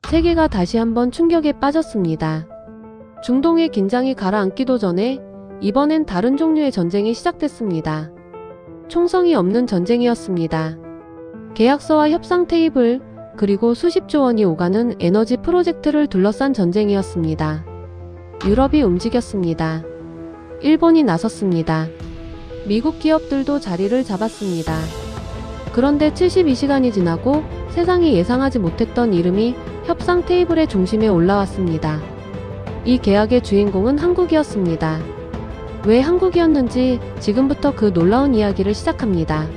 세계가 다시 한번 충격에 빠졌습니다. 중동의 긴장이 가라앉기도 전에 이번엔 다른 종류의 전쟁이 시작됐습니다. 총성이 없는 전쟁이었습니다. 계약서와 협상 테이블, 그리고 수십조 원이 오가는 에너지 프로젝트를 둘러싼 전쟁이었습니다. 유럽이 움직였습니다. 일본이 나섰습니다. 미국 기업들도 자리를 잡았습니다. 그런데 72시간이 지나고 세상이 예상하지 못했던 이름이 협상 테이블의 중심에 올라왔습니다. 이 계약의 주인공은 한국이었습니다. 왜 한국이었는지 지금부터 그 놀라운 이야기를 시작합니다.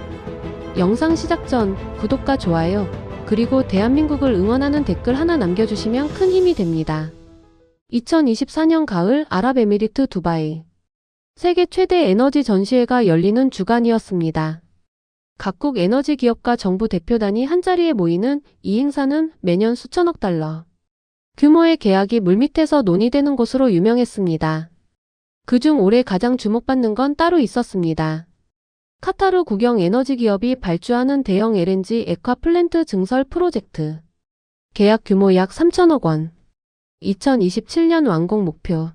영상 시작 전 구독과 좋아요, 그리고 대한민국을 응원하는 댓글 하나 남겨주시면 큰 힘이 됩니다. 2024년 가을 아랍에미리트 두바이. 세계 최대 에너지 전시회가 열리는 주간이었습니다. 각국 에너지 기업과 정부 대표단이 한자리에 모이는 이 행사는 매년 수천억 달러 규모의 계약이 물밑에서 논의되는 곳으로 유명했습니다. 그중 올해 가장 주목받는 건 따로 있었습니다. 카타르 국영 에너지 기업이 발주하는 대형 LNG 액화 플랜트 증설 프로젝트. 계약 규모 약 3천억 원. 2027년 완공 목표.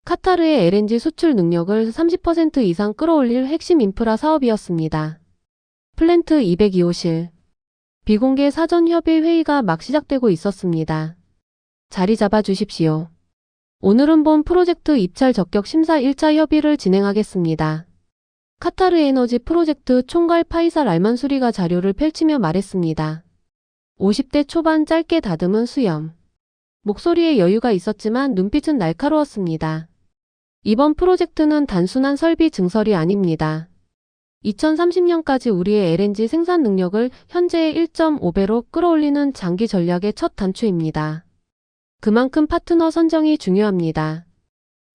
카타르의 LNG 수출 능력을 30% 이상 끌어올릴 핵심 인프라 사업이었습니다. 플랜트 202호실. 비공개 사전 협의 회의가 막 시작되고 있었습니다. 자리 잡아 주십시오. 오늘은 본 프로젝트 입찰 적격 심사 1차 협의를 진행하겠습니다. 카타르 에너지 프로젝트 총괄 파이살 알만수리가 자료를 펼치며 말했습니다. 50대 초반 짧게 다듬은 수염. 목소리에 여유가 있었지만 눈빛은 날카로웠습니다. 이번 프로젝트는 단순한 설비 증설이 아닙니다. 2030년까지 우리의 LNG 생산 능력을 현재의 1.5배로 끌어올리는 장기 전략의 첫 단추입니다. 그만큼 파트너 선정이 중요합니다.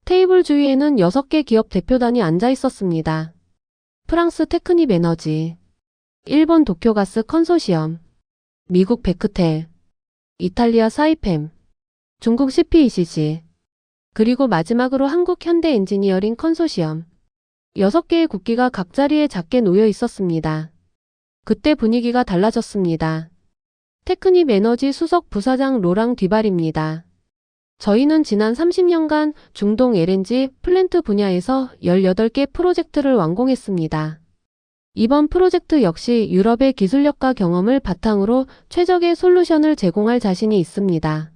테이블 주위에는 6개 기업 대표단이 앉아 있었습니다. 프랑스 테크닙 에너지, 일본 도쿄가스 컨소시엄, 미국 베크텔, 이탈리아 사이펜, 중국 CPECG, 그리고 마지막으로 한국 현대 엔지니어링 컨소시엄. 6개의 국기가 각 자리에 작게 놓여 있었습니다. 그때 분위기가 달라졌습니다. 테크닙 에너지 수석 부사장 로랑 뒤발입니다. 저희는 지난 30년간 중동 LNG 플랜트 분야에서 18개 프로젝트를 완공했습니다. 이번 프로젝트 역시 유럽의 기술력과 경험을 바탕으로 최적의 솔루션을 제공할 자신이 있습니다.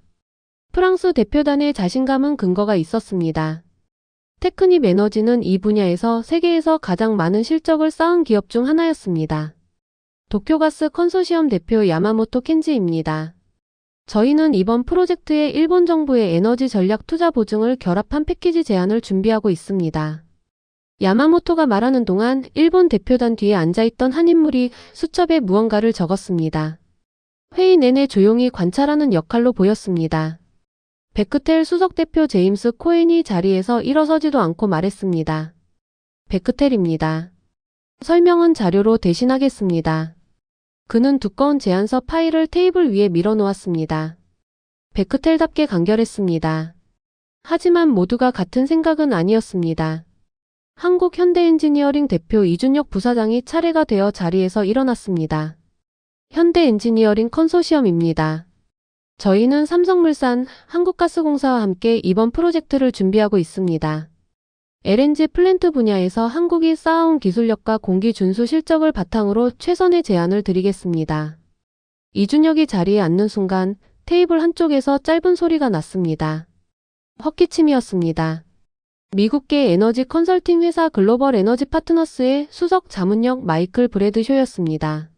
프랑스 대표단의 자신감은 근거가 있었습니다. 테크닙 에너지는 이 분야에서 세계에서 가장 많은 실적을 쌓은 기업 중 하나였습니다. 도쿄가스 컨소시엄 대표 야마모토 켄지입니다. 저희는 이번 프로젝트에 일본 정부의 에너지 전략 투자 보증을 결합한 패키지 제안을 준비하고 있습니다. 야마모토가 말하는 동안 일본 대표단 뒤에 앉아있던 한 인물이 수첩에 무언가를 적었습니다. 회의 내내 조용히 관찰하는 역할로 보였습니다. 베크텔 수석대표 제임스 코엔이 자리에서 일어서지도 않고 말했습니다. 베크텔입니다. 설명은 자료로 대신하겠습니다. 그는 두꺼운 제안서 파일을 테이블 위에 밀어놓았습니다. 베크텔답게 간결했습니다. 하지만 모두가 같은 생각은 아니었습니다. 한국 현대엔지니어링 대표 이준혁 부사장이 차례가 되어 자리에서 일어났습니다. 현대엔지니어링 컨소시엄입니다. 저희는 삼성물산, 한국가스공사와 함께 이번 프로젝트를 준비하고 있습니다. LNG 플랜트 분야에서 한국이 쌓아온 기술력과 공기 준수 실적을 바탕으로 최선의 제안을 드리겠습니다. 이준혁이 자리에 앉는 순간 테이블 한쪽에서 짧은 소리가 났습니다. 헛기침이었습니다. 미국계 에너지 컨설팅 회사 글로벌 에너지 파트너스의 수석 자문역 마이클 브래드쇼였습니다.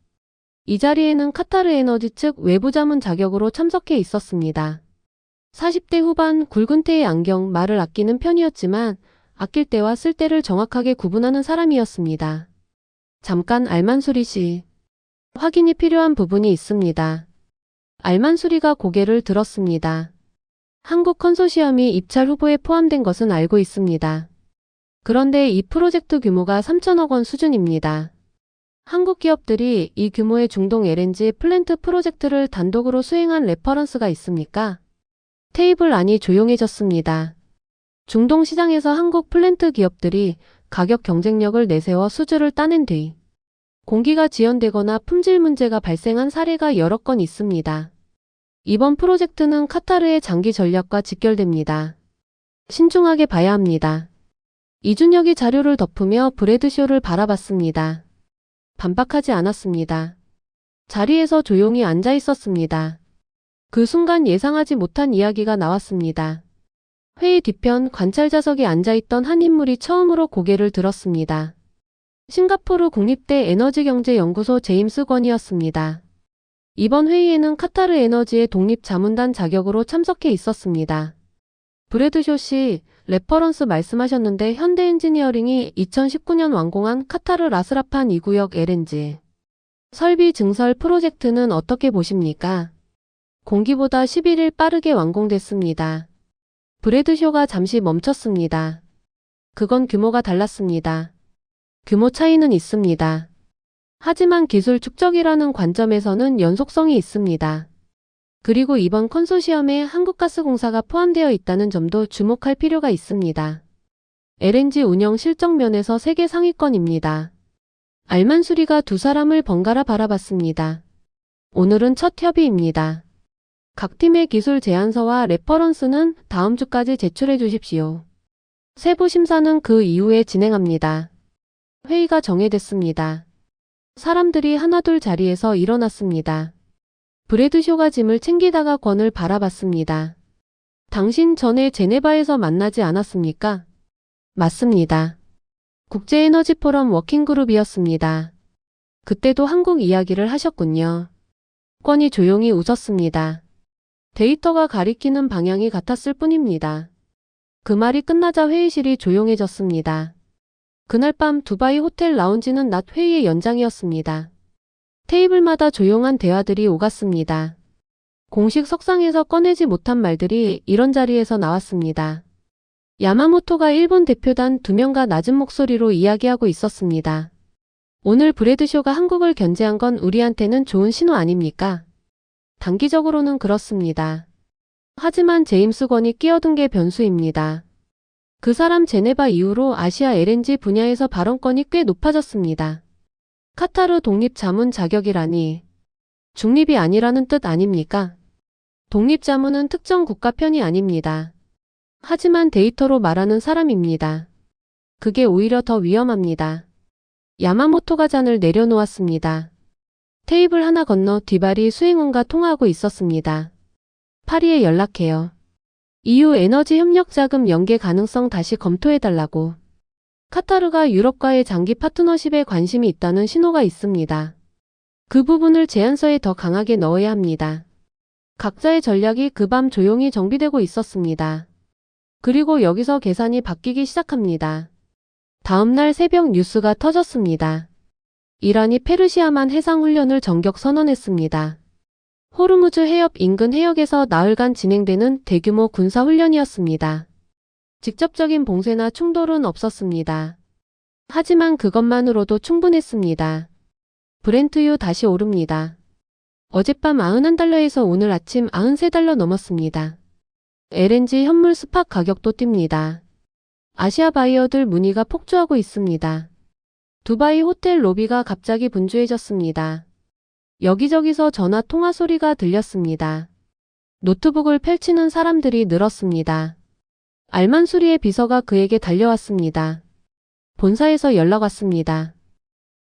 이 자리에는 카타르 에너지 측 외부 자문 자격으로 참석해 있었습니다. 40대 후반 굵은 테의 안경, 말을 아끼는 편이었지만 아낄 때와 쓸 때를 정확하게 구분하는 사람이었습니다. 잠깐 알만수리 씨. 확인이 필요한 부분이 있습니다. 알만수리가 고개를 들었습니다. 한국 컨소시엄이 입찰 후보에 포함된 것은 알고 있습니다. 그런데 이 프로젝트 규모가 3천억 원 수준입니다. 한국 기업들이 이 규모의 중동 LNG 플랜트 프로젝트를 단독으로 수행한 레퍼런스가 있습니까? 테이블 안이 조용해졌습니다. 중동 시장에서 한국 플랜트 기업들이 가격 경쟁력을 내세워 수주를 따낸 뒤 공기가 지연되거나 품질 문제가 발생한 사례가 여러 건 있습니다. 이번 프로젝트는 카타르의 장기 전략과 직결됩니다. 신중하게 봐야 합니다. 이준혁이 자료를 덮으며 브래드쇼를 바라봤습니다. 반박하지 않았습니다. 자리에서 조용히 앉아 있었습니다. 그 순간 예상하지 못한 이야기가 나왔습니다. 회의 뒤편 관찰자석에 앉아있던 한 인물이 처음으로 고개를 들었습니다. 싱가포르 국립대 에너지경제연구소 제임스 권이었습니다. 이번 회의에는 카타르 에너지의 독립자문단 자격으로 참석해 있었습니다. 브래드쇼 씨, 레퍼런스 말씀하셨는데 현대엔지니어링이 2019년 완공한 카타르 라스라판 2구역 LNG 설비 증설 프로젝트는 어떻게 보십니까? 공기보다 11일 빠르게 완공됐습니다. 브래드쇼가 잠시 멈췄습니다. 그건 규모가 달랐습니다. 규모 차이는 있습니다. 하지만 기술 축적이라는 관점에서는 연속성이 있습니다. 그리고 이번 컨소시엄에 한국가스공사가 포함되어 있다는 점도 주목할 필요가 있습니다. LNG 운영 실적 면에서 세계 상위권입니다. 알만수리가 두 사람을 번갈아 바라봤습니다. 오늘은 첫 협의입니다. 각 팀의 기술 제안서와 레퍼런스는 다음 주까지 제출해 주십시오. 세부 심사는 그 이후에 진행합니다. 회의가 정해됐습니다. 사람들이 하나둘 자리에서 일어났습니다. 브래드쇼가 짐을 챙기다가 권을 바라봤습니다. 당신 전에 제네바에서 만나지 않았습니까? 맞습니다. 국제에너지 포럼 워킹그룹이었습니다. 그때도 한국 이야기를 하셨군요. 권이 조용히 웃었습니다. 데이터가 가리키는 방향이 같았을 뿐입니다. 그 말이 끝나자 회의실이 조용해졌습니다. 그날 밤 두바이 호텔 라운지는 낮 회의의 연장이었습니다. 테이블마다 조용한 대화들이 오갔습니다. 공식 석상에서 꺼내지 못한 말들이 이런 자리에서 나왔습니다. 야마모토가 일본 대표단 2명과 낮은 목소리로 이야기하고 있었습니다. 오늘 브래드쇼가 한국을 견제한 건 우리한테는 좋은 신호 아닙니까? 단기적으로는 그렇습니다. 하지만 제임스 권이 끼어든 게 변수입니다. 그 사람 제네바 이후로 아시아 LNG 분야에서 발언권이 꽤 높아졌습니다. 카타르 독립 자문 자격이라니 중립이 아니라는 뜻 아닙니까? 독립 자문은 특정 국가 편이 아닙니다. 하지만 데이터로 말하는 사람입니다. 그게 오히려 더 위험합니다. 야마모토가 잔을 내려놓았습니다. 테이블 하나 건너 뒤발이 수행원과 통화하고 있었습니다. 파리에 연락해요. EU 에너지 협력 자금 연계 가능성 다시 검토해달라고. 카타르가 유럽과의 장기 파트너십에 관심이 있다는 신호가 있습니다. 그 부분을 제안서에 더 강하게 넣어야 합니다. 각자의 전략이 그 밤 조용히 정비되고 있었습니다. 그리고 여기서 계산이 바뀌기 시작합니다. 다음날 새벽 뉴스가 터졌습니다. 이란이 페르시아만 해상훈련을 전격 선언했습니다. 호르무즈 해협 인근 해역에서 나흘간 진행되는 대규모 군사훈련이었습니다. 직접적인 봉쇄나 충돌은 없었습니다. 하지만 그것만으로도 충분했습니다. 브렌트유 다시 오릅니다. 어젯밤 91달러에서 오늘 아침 93달러 넘었습니다. LNG 현물 스팟 가격도 뜁니다. 아시아 바이어들 문의가 폭주하고 있습니다. 두바이 호텔 로비가 갑자기 분주해졌습니다. 여기저기서 전화 통화 소리가 들렸습니다. 노트북을 펼치는 사람들이 늘었습니다. 알만수리의 비서가 그에게 달려왔습니다. 본사에서 연락 왔습니다.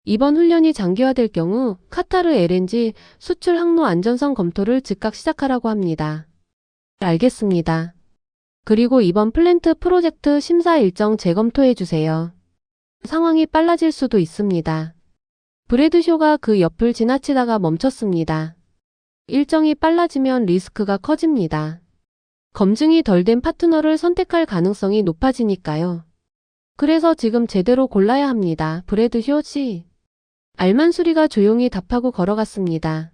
이번 훈련이 장기화될 경우 카타르 LNG 수출 항로 안전성 검토를 즉각 시작하라고 합니다. 알겠습니다. 그리고 이번 플랜트 프로젝트 심사 일정 재검토해 주세요. 상황이 빨라질 수도 있습니다. 브래드쇼가 그 옆을 지나치다가 멈췄습니다. 일정이 빨라지면 리스크가 커집니다. 검증이 덜 된 파트너를 선택할 가능성이 높아지니까요. 그래서 지금 제대로 골라야 합니다. 브래드쇼 씨. 알만수리가 조용히 답하고 걸어갔습니다.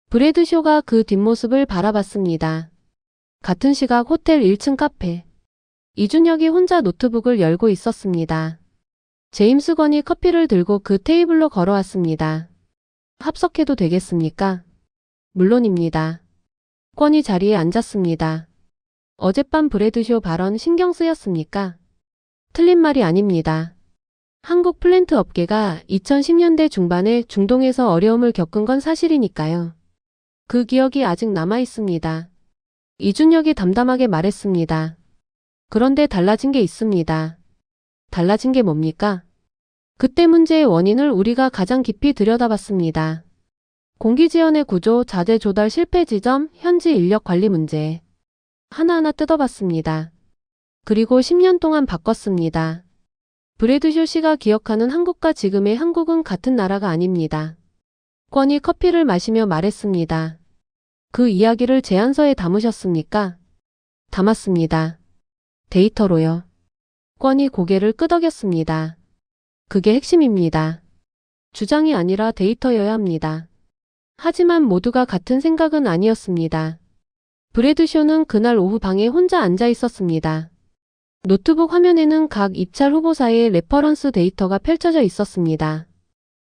브래드쇼가 그 뒷모습을 바라봤습니다. 같은 시각 호텔 1층 카페. 이준혁이 혼자 노트북을 열고 있었습니다. 제임스 건이 커피를 들고 그 테이블로 걸어왔습니다. 합석해도 되겠습니까? 물론입니다. 권이 자리에 앉았습니다. 어젯밤 브래드쇼 발언 신경 쓰였습니까? 틀린 말이 아닙니다. 한국 플랜트 업계가 2010년대 중반에 중동에서 어려움을 겪은 건 사실이니까요. 그 기억이 아직 남아 있습니다. 이준혁이 담담하게 말했습니다. 그런데 달라진 게 있습니다. 달라진 게 뭡니까? 그때 문제의 원인을 우리가 가장 깊이 들여다봤습니다. 공기지원의 구조, 자재 조달 실패 지점, 현지 인력 관리 문제. 하나하나 뜯어봤습니다. 그리고 10년 동안 바꿨습니다. 브래드쇼 씨가 기억하는 한국과 지금의 한국은 같은 나라가 아닙니다. 권이 커피를 마시며 말했습니다. 그 이야기를 제안서에 담으셨습니까? 담았습니다. 데이터로요. 권이 고개를 끄덕였습니다. 그게 핵심입니다. 주장이 아니라 데이터여야 합니다. 하지만 모두가 같은 생각은 아니었습니다. 브래드쇼는 그날 오후 방에 혼자 앉아 있었습니다. 노트북 화면에는 각 입찰 후보사의 레퍼런스 데이터가 펼쳐져 있었습니다.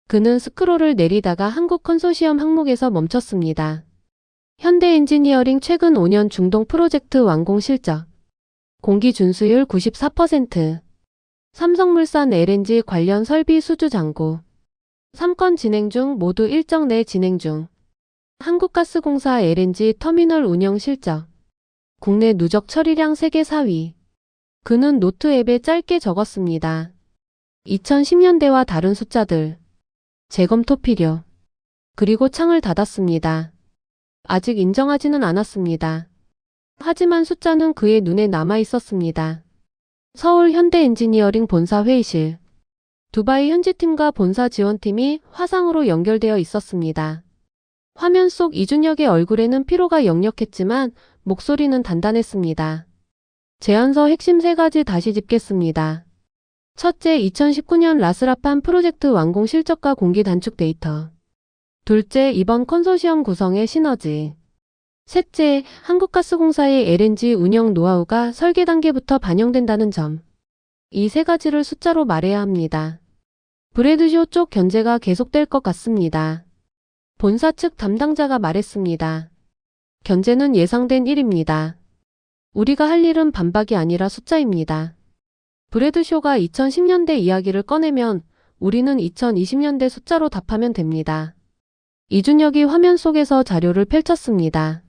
그는 스크롤을 내리다가 한국 컨소시엄 항목에서 멈췄습니다. 현대엔지니어링 최근 5년 중동 프로젝트 완공 실적. 공기 준수율 94%. 삼성물산 LNG 관련 설비 수주 잔고. 3건 진행 중 모두 일정 내 진행 중. 한국가스공사 LNG 터미널 운영 실적. 국내 누적 처리량 세계 4위. 그는 노트 앱에 짧게 적었습니다. 2010년대와 다른 숫자들. 재검토 필요. 그리고 창을 닫았습니다. 아직 인정하지는 않았습니다. 하지만 숫자는 그의 눈에 남아 있었습니다. 서울 현대엔지니어링 본사 회의실. 두바이 현지팀과 본사 지원팀이 화상으로 연결되어 있었습니다. 화면 속 이준혁의 얼굴에는 피로가 역력했지만 목소리는 단단했습니다. 제안서 핵심 3가지 다시 짚겠습니다. 첫째, 2019년 라스라판 프로젝트 완공 실적과 공기 단축 데이터. 둘째, 이번 컨소시엄 구성의 시너지. 셋째, 한국가스공사의 LNG 운영 노하우가 설계 단계부터 반영된다는 점. 이 3가지를 숫자로 말해야 합니다. 브래드쇼 쪽 견제가 계속될 것 같습니다. 본사 측 담당자가 말했습니다. 견제는 예상된 일입니다. 우리가 할 일은 반박이 아니라 숫자입니다. 브래드쇼가 2010년대 이야기를 꺼내면 우리는 2020년대 숫자로 답하면 됩니다. 이준혁이 화면 속에서 자료를 펼쳤습니다.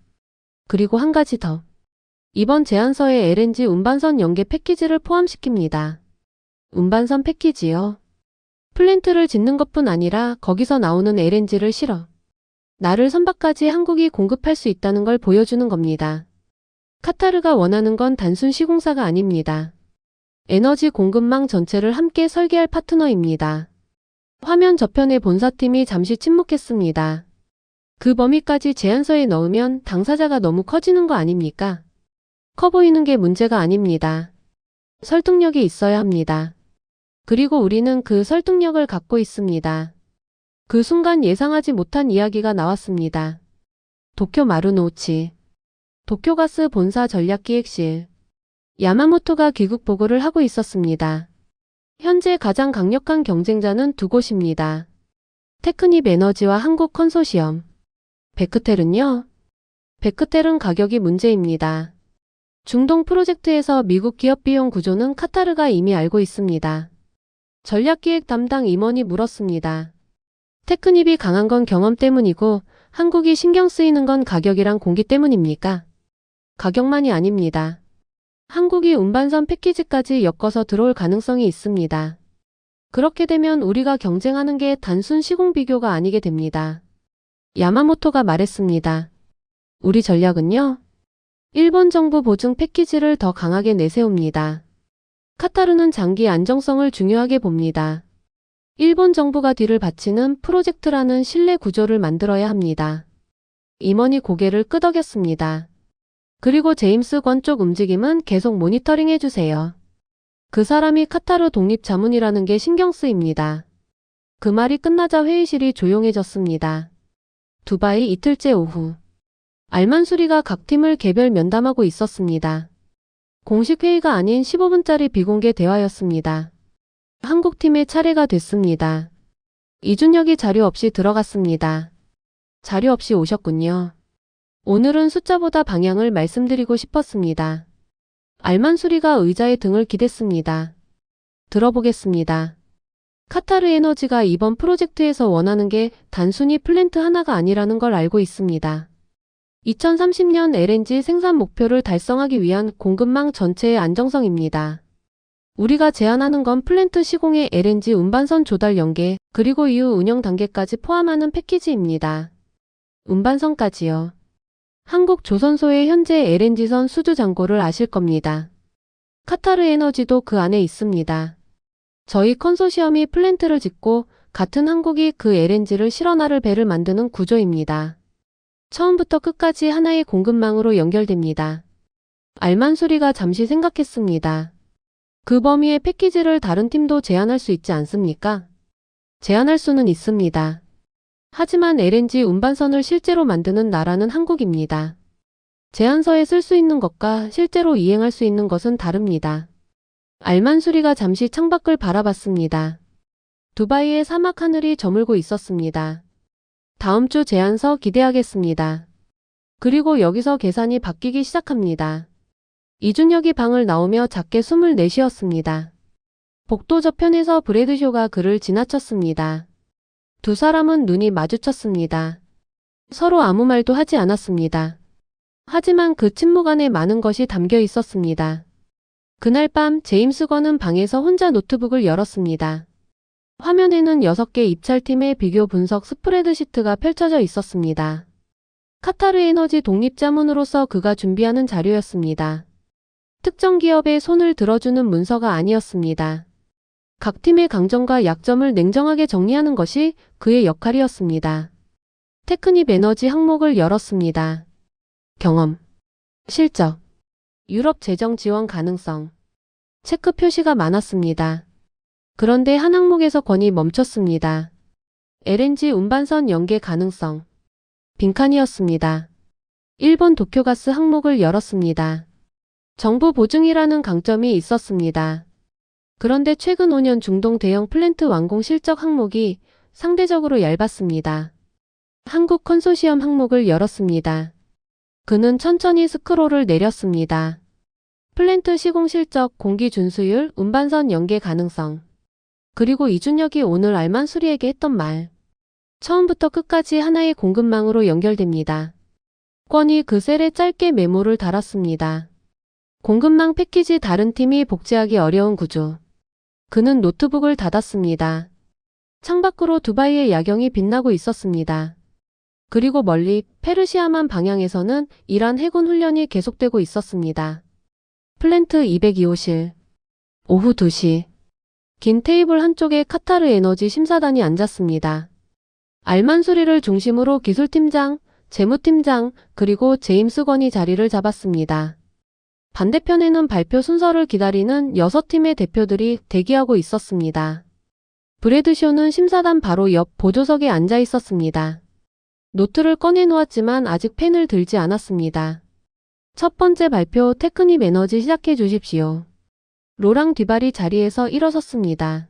그리고 한 가지 더. 이번 제안서에 LNG 운반선 연계 패키지를 포함시킵니다. 운반선 패키지요? 플랜트를 짓는 것뿐 아니라 거기서 나오는 LNG를 실어 나를 선박까지 한국이 공급할 수 있다는 걸 보여주는 겁니다. 카타르가 원하는 건 단순 시공사가 아닙니다. 에너지 공급망 전체를 함께 설계할 파트너입니다. 화면 저편의 본사팀이 잠시 침묵했습니다. 그 범위까지 제안서에 넣으면 당사자가 너무 커지는 거 아닙니까? 커 보이는 게 문제가 아닙니다. 설득력이 있어야 합니다. 그리고 우리는 그 설득력을 갖고 있습니다. 그 순간 예상하지 못한 이야기가 나왔습니다. 도쿄 마루노우치. 도쿄가스 본사 전략기획실. 야마모토가 귀국 보고를 하고 있었습니다. 현재 가장 강력한 경쟁자는 두 곳입니다. 테크닙 에너지와 한국 컨소시엄. 베크텔은요? 베크텔은 가격이 문제입니다. 중동 프로젝트에서 미국 기업 비용 구조는 카타르가 이미 알고 있습니다. 전략기획 담당 임원이 물었습니다. 테크닙이 강한 건 경험 때문이고 한국이 신경 쓰이는 건 가격이랑 공기 때문입니까? 가격만이 아닙니다. 한국이 운반선 패키지까지 엮어서 들어올 가능성이 있습니다. 그렇게 되면 우리가 경쟁하는 게 단순 시공 비교가 아니게 됩니다. 야마모토가 말했습니다. 우리 전략은요? 일본 정부 보증 패키지를 더 강하게 내세웁니다. 카타르는 장기 안정성을 중요하게 봅니다. 일본 정부가 뒤를 바치는 프로젝트라는 신뢰 구조를 만들어야 합니다. 임원이 고개를 끄덕였습니다. 그리고 제임스 권 쪽 움직임은 계속 모니터링 해주세요. 그 사람이 카타르 독립 자문이라는 게 신경 쓰입니다. 그 말이 끝나자 회의실이 조용해졌습니다. 두바이 이틀째 오후. 알만수리가 각 팀을 개별 면담하고 있었습니다. 공식 회의가 아닌 15분짜리 비공개 대화였습니다. 한국팀의 차례가 됐습니다. 이준혁이 자료 없이 들어갔습니다. 자료 없이 오셨군요. 오늘은 숫자보다 방향을 말씀드리고 싶었습니다. 알만수리가 의자에 등을 기댔습니다. 들어보겠습니다. 카타르 에너지가 이번 프로젝트에서 원하는 게 단순히 플랜트 하나가 아니라는 걸 알고 있습니다. 2030년 LNG 생산 목표를 달성하기 위한 공급망 전체의 안정성입니다. 우리가 제안하는 건 플랜트 시공의 LNG 운반선 조달 연계, 그리고 이후 운영 단계까지 포함하는 패키지입니다. 운반선까지요. 한국 조선소의 현재 LNG선 수주 잔고를 아실 겁니다. 카타르 에너지도 그 안에 있습니다. 저희 컨소시엄이 플랜트를 짓고 같은 한국이 그 LNG를 실어 나를 배를 만드는 구조입니다. 처음부터 끝까지 하나의 공급망으로 연결됩니다. 알만수리가 잠시 생각했습니다. 그 범위의 패키지를 다른 팀도 제안할 수 있지 않습니까? 제안할 수는 있습니다. 하지만 LNG 운반선을 실제로 만드는 나라는 한국입니다. 제안서에 쓸 수 있는 것과 실제로 이행할 수 있는 것은 다릅니다. 알만수리가 잠시 창밖을 바라봤습니다. 두바이의 사막 하늘이 저물고 있었습니다. 다음 주 제안서 기대하겠습니다. 그리고 여기서 계산이 바뀌기 시작합니다. 이준혁이 방을 나오며 작게 숨을 내쉬었습니다. 복도 저편에서 브래드쇼가 그를 지나쳤습니다. 두 사람은 눈이 마주쳤습니다. 서로 아무 말도 하지 않았습니다. 하지만 그 침묵 안에 많은 것이 담겨 있었습니다. 그날 밤 제임스 건은 방에서 혼자 노트북을 열었습니다. 화면에는 6개 입찰팀의 비교 분석 스프레드시트가 펼쳐져 있었습니다. 카타르 에너지 독립자문으로서 그가 준비하는 자료였습니다. 특정 기업에 손을 들어주는 문서가 아니었습니다. 각 팀의 강점과 약점을 냉정하게 정리하는 것이 그의 역할이었습니다. 테크닙 에너지 항목을 열었습니다. 경험, 실적, 유럽 재정 지원 가능성, 체크 표시가 많았습니다. 그런데 한 항목에서 권이 멈췄습니다. LNG 운반선 연계 가능성. 빈칸이었습니다. 일본 도쿄가스 항목을 열었습니다. 정부 보증이라는 강점이 있었습니다. 그런데 최근 5년 중동 대형 플랜트 완공 실적 항목이 상대적으로 얇았습니다. 한국 컨소시엄 항목을 열었습니다. 그는 천천히 스크롤을 내렸습니다. 플랜트 시공 실적, 공기 준수율, 운반선 연계 가능성. 그리고 이준혁이 오늘 알만수리에게 했던 말. 처음부터 끝까지 하나의 공급망으로 연결됩니다. 권이 그 셀에 짧게 메모를 달았습니다. 공급망 패키지 다른 팀이 복제하기 어려운 구조. 그는 노트북을 닫았습니다. 창밖으로 두바이의 야경이 빛나고 있었습니다. 그리고 멀리 페르시아만 방향에서는 이란 해군 훈련이 계속되고 있었습니다. 플랜트 202호실. 오후 2시. 긴 테이블 한쪽에 카타르 에너지 심사단이 앉았습니다. 알만수리를 중심으로 기술팀장, 재무팀장, 그리고 제임스 건이 자리를 잡았습니다. 반대편에는 발표 순서를 기다리는 6팀의 대표들이 대기하고 있었습니다. 브래드쇼는 심사단 바로 옆 보조석에 앉아 있었습니다. 노트를 꺼내놓았지만 아직 펜을 들지 않았습니다. 첫 번째 발표 테크닙 에너지 시작해 주십시오. 로랑 뒤발이 자리에서 일어섰습니다.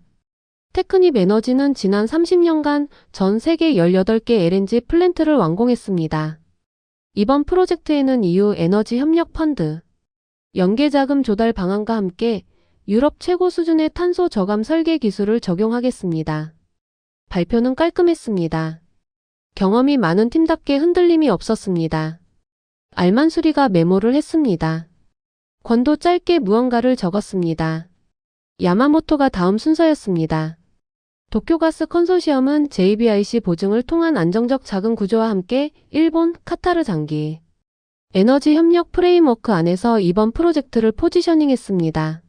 테크닙 에너지는 지난 30년간 전 세계 18개 LNG 플랜트를 완공했습니다. 이번 프로젝트에는 EU 에너지 협력 펀드, 연계자금 조달 방안과 함께 유럽 최고 수준의 탄소 저감 설계 기술을 적용하겠습니다. 발표는 깔끔했습니다. 경험이 많은 팀답게 흔들림이 없었습니다. 알만수리가 메모를 했습니다. 권도 짧게 무언가를 적었습니다. 야마모토가 다음 순서였습니다. 도쿄가스 컨소시엄은 JBIC 보증을 통한 안정적 자금 구조와 함께 일본, 카타르 장기 에너지 협력 프레임워크 안에서 이번 프로젝트를 포지셔닝했습니다.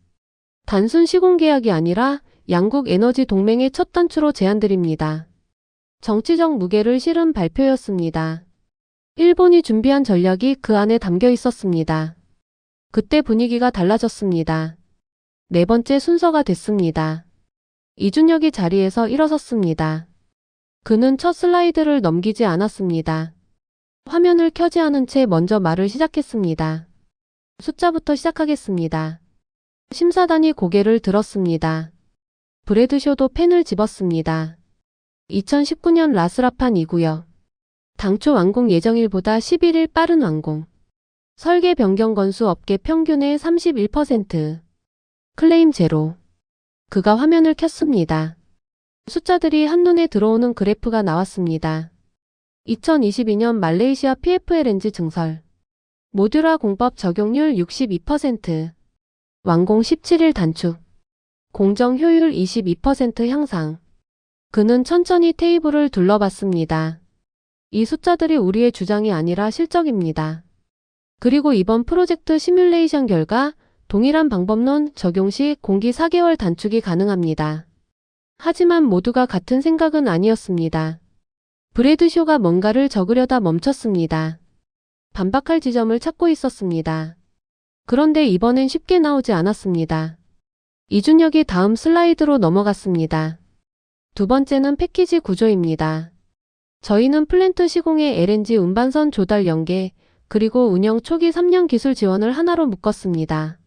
단순 시공 계약이 아니라 양국 에너지 동맹의 첫 단추로 제안드립니다. 정치적 무게를 실은 발표였습니다. 일본이 준비한 전략이 그 안에 담겨 있었습니다. 그때 분위기가 달라졌습니다. 네 번째 순서가 됐습니다. 이준혁이 자리에서 일어섰습니다. 그는 첫 슬라이드를 넘기지 않았습니다. 화면을 켜지 않은 채 먼저 말을 시작했습니다. 숫자부터 시작하겠습니다. 심사단이 고개를 들었습니다. 브래드쇼도 펜을 집었습니다. 2019년 라스라판 2구역. 당초 완공 예정일보다 11일 빠른 완공. 설계 변경 건수 업계 평균의 31%. 클레임 제로. 그가 화면을 켰습니다. 숫자들이 한눈에 들어오는 그래프가 나왔습니다. 2022년 말레이시아 PFLNG 증설. 모듈화 공법 적용률 62%. 완공 17일 단축. 공정 효율 22% 향상. 그는 천천히 테이블을 둘러봤습니다. 이 숫자들이 우리의 주장이 아니라 실적입니다. 그리고 이번 프로젝트 시뮬레이션 결과 동일한 방법론 적용 시 공기 4개월 단축이 가능합니다. 하지만 모두가 같은 생각은 아니었습니다. 브래드쇼가 뭔가를 적으려다 멈췄습니다. 반박할 지점을 찾고 있었습니다. 그런데 이번엔 쉽게 나오지 않았습니다. 이준혁이 다음 슬라이드로 넘어갔습니다. 두 번째는 패키지 구조입니다. 저희는 플랜트 시공의 LNG 운반선 조달 연계, 그리고 운영 초기 3년 기술 지원을 하나로 묶었습니다.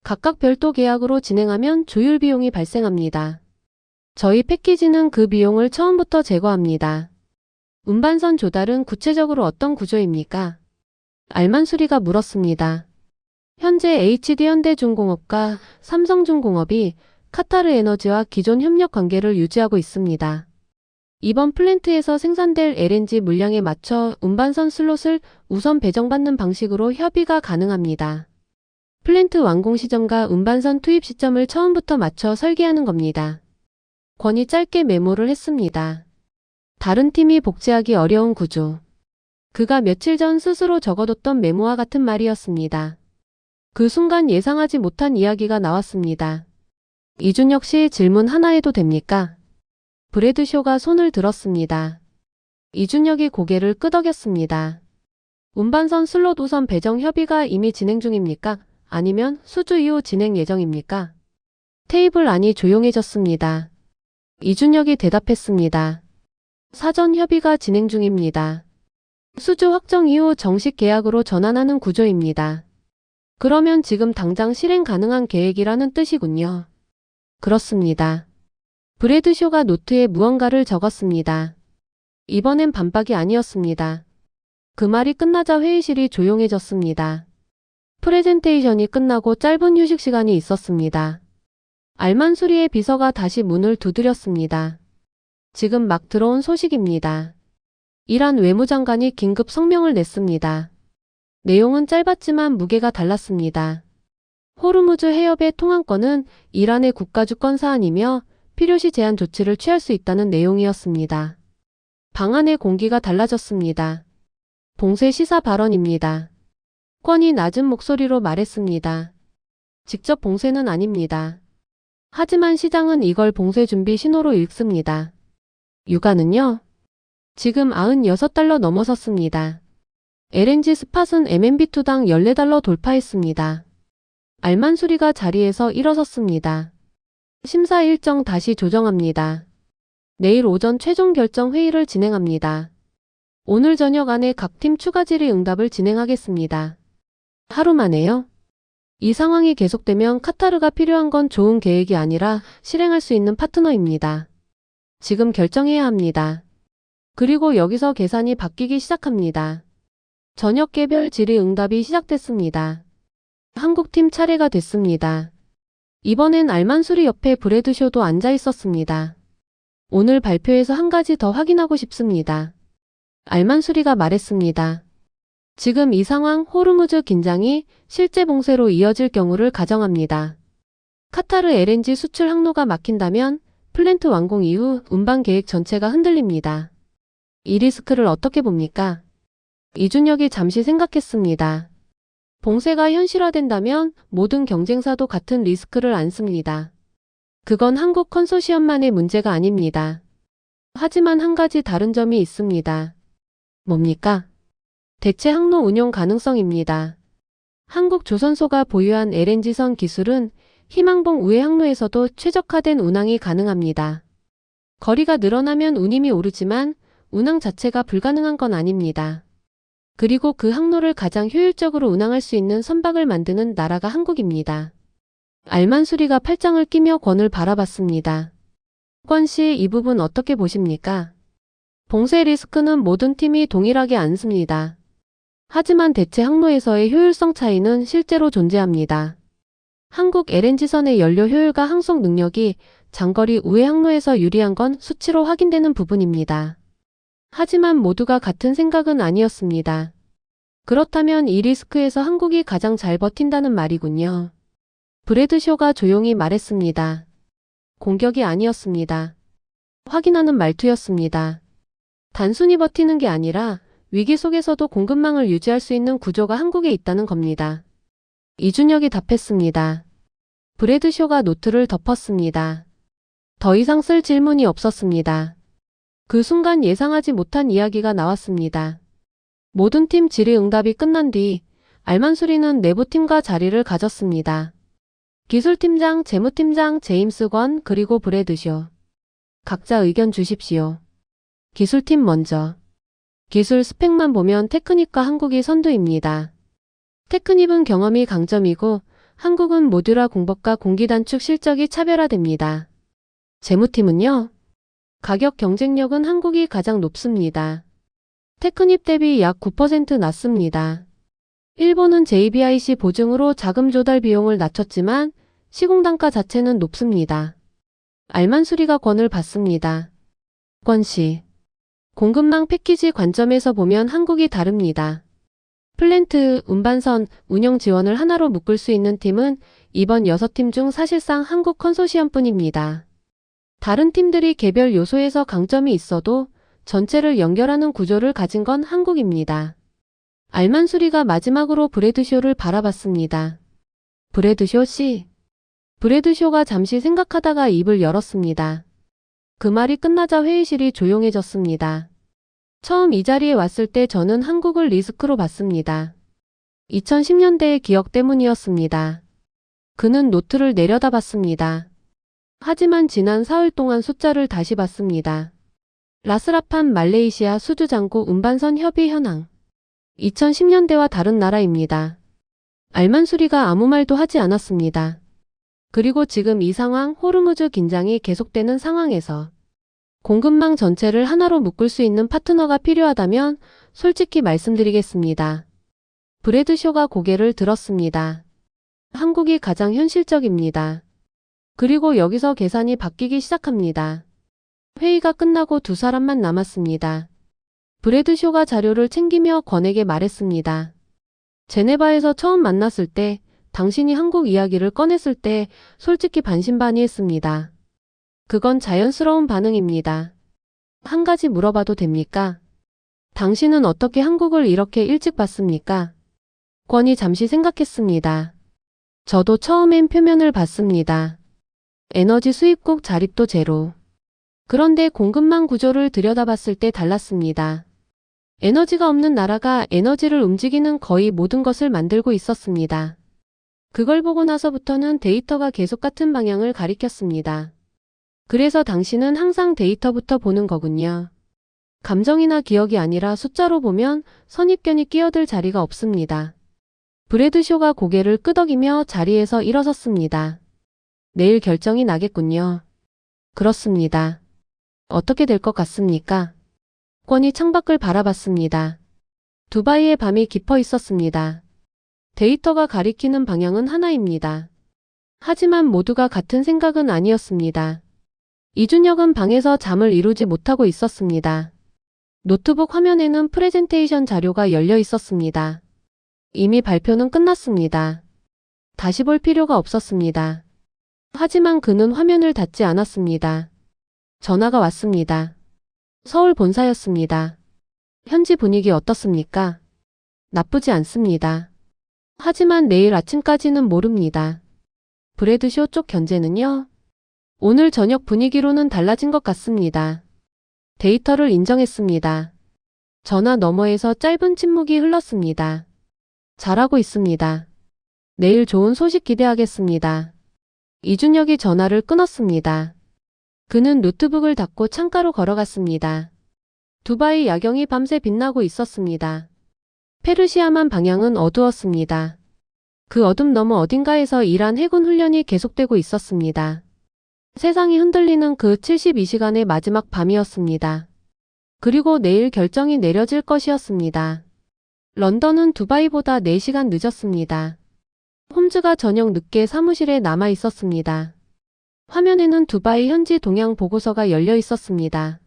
각각 별도 계약으로 진행하면 조율 비용이 발생합니다. 저희 패키지는 그 비용을 처음부터 제거합니다. 운반선 조달은 구체적으로 어떤 구조입니까? 알만수리가 물었습니다. 현재 HD현대중공업과 삼성중공업이 카타르 에너지와 기존 협력 관계를 유지하고 있습니다. 이번 플랜트에서 생산될 LNG 물량에 맞춰 운반선 슬롯을 우선 배정받는 방식으로 협의가 가능합니다. 플랜트 완공 시점과 운반선 투입 시점을 처음부터 맞춰 설계하는 겁니다. 권이 짧게 메모를 했습니다. 다른 팀이 복제하기 어려운 구조. 그가 며칠 전 스스로 적어뒀던 메모와 같은 말이었습니다. 그 순간 예상하지 못한 이야기가 나왔습니다. 이준혁 씨 질문 하나 해도 됩니까? 브래드쇼가 손을 들었습니다. 이준혁이 고개를 끄덕였습니다. 운반선 슬롯 우선 배정 협의가 이미 진행 중입니까? 아니면 수주 이후 진행 예정입니까? 테이블 안이 조용해졌습니다. 이준혁이 대답했습니다. 사전 협의가 진행 중입니다. 수주 확정 이후 정식 계약으로 전환하는 구조입니다. 그러면 지금 당장 실행 가능한 계획이라는 뜻이군요. 그렇습니다. 브래드쇼가 노트에 무언가를 적었습니다. 이번엔 반박이 아니었습니다. 그 말이 끝나자 회의실이 조용해졌습니다. 프레젠테이션이 끝나고 짧은 휴식 시간이 있었습니다. 알만수리의 비서가 다시 문을 두드렸습니다. 지금 막 들어온 소식입니다. 이란 외무장관이 긴급 성명을 냈습니다. 내용은 짧았지만 무게가 달랐습니다. 호르무즈 해협의 통항권은 이란의 국가주권 사안이며 필요시 제한 조치를 취할 수 있다는 내용이었습니다. 방 안의 공기가 달라졌습니다. 봉쇄 시사 발언입니다. 권이 낮은 목소리로 말했습니다. 직접 봉쇄는 아닙니다. 하지만 시장은 이걸 봉쇄 준비 신호로 읽습니다. 유가는요? 지금 96달러 넘어섰습니다. LNG 스팟은 MMB투당 14달러 돌파했습니다. 알만수리가 자리에서 일어섰습니다. 심사 일정 다시 조정합니다. 내일 오전 최종 결정 회의를 진행합니다. 오늘 저녁 안에 각 팀 추가 질의 응답을 진행하겠습니다. 하루 만에요? 이 상황이 계속되면 카타르가 필요한 건 좋은 계획이 아니라 실행할 수 있는 파트너입니다. 지금 결정해야 합니다. 그리고 여기서 계산이 바뀌기 시작합니다. 저녁 개별 질의 응답이 시작됐습니다. 한국팀 차례가 됐습니다. 이번엔 알만수리 옆에 브래드쇼도 앉아 있었습니다. 오늘 발표에서 한 가지 더 확인하고 싶습니다. 알만수리가 말했습니다. 지금 이 상황 호르무즈 긴장이 실제 봉쇄로 이어질 경우를 가정합니다. 카타르 LNG 수출 항로가 막힌다면 플랜트 완공 이후 운반 계획 전체가 흔들립니다. 이 리스크를 어떻게 봅니까? 이준혁이 잠시 생각했습니다. 봉쇄가 현실화된다면 모든 경쟁사도 같은 리스크를 안습니다. 그건 한국 컨소시엄만의 문제가 아닙니다. 하지만 한 가지 다른 점이 있습니다. 뭡니까? 대체 항로 운용 가능성입니다. 한국 조선소가 보유한 LNG선 기술은 희망봉 우회 항로에서도 최적화된 운항이 가능합니다. 거리가 늘어나면 운임이 오르지만 운항 자체가 불가능한 건 아닙니다. 그리고 그 항로를 가장 효율적으로 운항할 수 있는 선박을 만드는 나라가 한국입니다. 알만수리가 팔짱을 끼며 권을 바라봤습니다. 권 씨, 이 부분 어떻게 보십니까? 봉쇄 리스크는 모든 팀이 동일하게 안습니다. 하지만 대체 항로에서의 효율성 차이는 실제로 존재합니다. 한국 LNG선의 연료 효율과 항속 능력이 장거리 우회 항로에서 유리한 건 수치로 확인되는 부분입니다. 하지만 모두가 같은 생각은 아니었습니다. 그렇다면 이 리스크에서 한국이 가장 잘 버틴다는 말이군요. 브래드쇼가 조용히 말했습니다. 공격이 아니었습니다. 확인하는 말투였습니다. 단순히 버티는 게 아니라 위기 속에서도 공급망을 유지할 수 있는 구조가 한국에 있다는 겁니다. 이준혁이 답했습니다. 브래드쇼가 노트를 덮었습니다. 더 이상 쓸 질문이 없었습니다. 그 순간 예상하지 못한 이야기가 나왔습니다. 모든 팀 질의응답이 끝난 뒤 알만수리는 내부팀과 자리를 가졌습니다. 기술팀장, 재무팀장, 제임스 권, 그리고 브래드쇼. 각자 의견 주십시오. 기술팀 먼저. 기술 스펙만 보면 테크닉과 한국이 선두입니다. 테크닉은 경험이 강점이고 한국은 모듈화 공법과 공기 단축 실적이 차별화됩니다. 재무팀은요? 가격 경쟁력은 한국이 가장 높습니다. 테크닉 대비 약 9% 낮습니다. 일본은 JBIC 보증으로 자금 조달 비용을 낮췄지만 시공단가 자체는 높습니다. 알만수리가 권을 받습니다. 권씨. 공급망 패키지 관점에서 보면 한국이 다릅니다. 플랜트, 운반선, 운영 지원을 하나로 묶을 수 있는 팀은 이번 6팀 중 사실상 한국 컨소시엄뿐입니다. 다른 팀들이 개별 요소에서 강점이 있어도 전체를 연결하는 구조를 가진 건 한국입니다. 알만수리가 마지막으로 브래드쇼를 바라봤습니다. 브래드쇼 씨. 브래드쇼가 잠시 생각하다가 입을 열었습니다. 그 말이 끝나자 회의실이 조용해졌습니다. 처음 이 자리에 왔을 때 저는 한국을 리스크로 봤습니다. 2010년대의 기억 때문이었습니다. 그는 노트를 내려다봤습니다. 하지만 지난 사흘 동안 숫자를 다시 봤습니다. 라스라판 말레이시아 수주장고 운반선 협의 현황. 2010년대와 다른 나라입니다. 알만수리가 아무 말도 하지 않았습니다. 그리고 지금 이 상황, 호르무즈 긴장이 계속되는 상황에서 공급망 전체를 하나로 묶을 수 있는 파트너가 필요하다면 솔직히 말씀드리겠습니다. 브래드쇼가 고개를 들었습니다. 한국이 가장 현실적입니다. 그리고 여기서 계산이 바뀌기 시작합니다. 회의가 끝나고 두 사람만 남았습니다. 브래드쇼가 자료를 챙기며 권에게 말했습니다. 제네바에서 처음 만났을 때 당신이 한국 이야기를 꺼냈을 때 솔직히 반신반의했습니다. 그건 자연스러운 반응입니다. 한 가지 물어봐도 됩니까? 당신은 어떻게 한국을 이렇게 일찍 봤습니까? 권이 잠시 생각했습니다. 저도 처음엔 표면을 봤습니다. 에너지 수입국 자립도 제로. 그런데 공급망 구조를 들여다봤을 때 달랐습니다. 에너지가 없는 나라가 에너지를 움직이는 거의 모든 것을 만들고 있었습니다. 그걸 보고 나서부터는 데이터가 계속 같은 방향을 가리켰습니다. 그래서 당신은 항상 데이터부터 보는 거군요. 감정이나 기억이 아니라 숫자로 보면 선입견이 끼어들 자리가 없습니다. 브래드쇼가 고개를 끄덕이며 자리에서 일어섰습니다. 내일 결정이 나겠군요. 그렇습니다. 어떻게 될 것 같습니까? 권이 창밖을 바라봤습니다. 두바이의 밤이 깊어 있었습니다. 데이터가 가리키는 방향은 하나입니다. 하지만 모두가 같은 생각은 아니었습니다. 이준혁은 방에서 잠을 이루지 못하고 있었습니다. 노트북 화면에는 프레젠테이션 자료가 열려 있었습니다. 이미 발표는 끝났습니다. 다시 볼 필요가 없었습니다. 하지만 그는 화면을 닫지 않았습니다. 전화가 왔습니다. 서울 본사였습니다. 현지 분위기 어떻습니까? 나쁘지 않습니다. 하지만 내일 아침까지는 모릅니다. 브래드쇼 쪽 견제는요? 오늘 저녁 분위기로는 달라진 것 같습니다. 데이터를 인정했습니다. 전화 너머에서 짧은 침묵이 흘렀습니다. 잘하고 있습니다. 내일 좋은 소식 기대하겠습니다. 이준혁이 전화를 끊었습니다. 그는 노트북을 닫고 창가로 걸어갔습니다. 두바이 야경이 밤새 빛나고 있었습니다. 페르시아만 방향은 어두웠습니다. 그 어둠 너머 어딘가에서 이란 해군 훈련이 계속되고 있었습니다. 세상이 흔들리는 그 72시간의 마지막 밤이었습니다. 그리고 내일 결정이 내려질 것이었습니다. 런던은 두바이보다 4시간 늦었습니다. 홈즈가 저녁 늦게 사무실에 남아 있었습니다. 화면에는 두바이 현지 동향 보고서가 열려 있었습니다.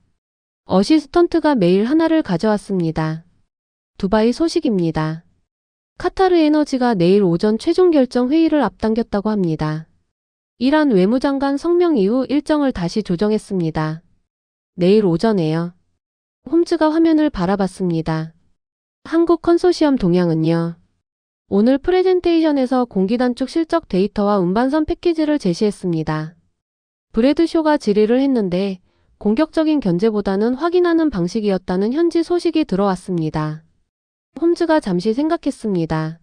어시스턴트가 매일 하나를 가져왔습니다. 두바이 소식입니다. 카타르 에너지가 내일 오전 최종 결정 회의를 앞당겼다고 합니다. 이란 외무장관 성명 이후 일정을 다시 조정했습니다. 내일 오전에요. 홈즈가 화면을 바라봤습니다. 한국 컨소시엄 동향은요. 오늘 프레젠테이션에서 공기단축 실적 데이터와 운반선 패키지를 제시했습니다. 브래드쇼가 질의를 했는데 공격적인 견제보다는 확인하는 방식이었다는 현지 소식이 들어왔습니다. 홈즈가 잠시 생각했습니다.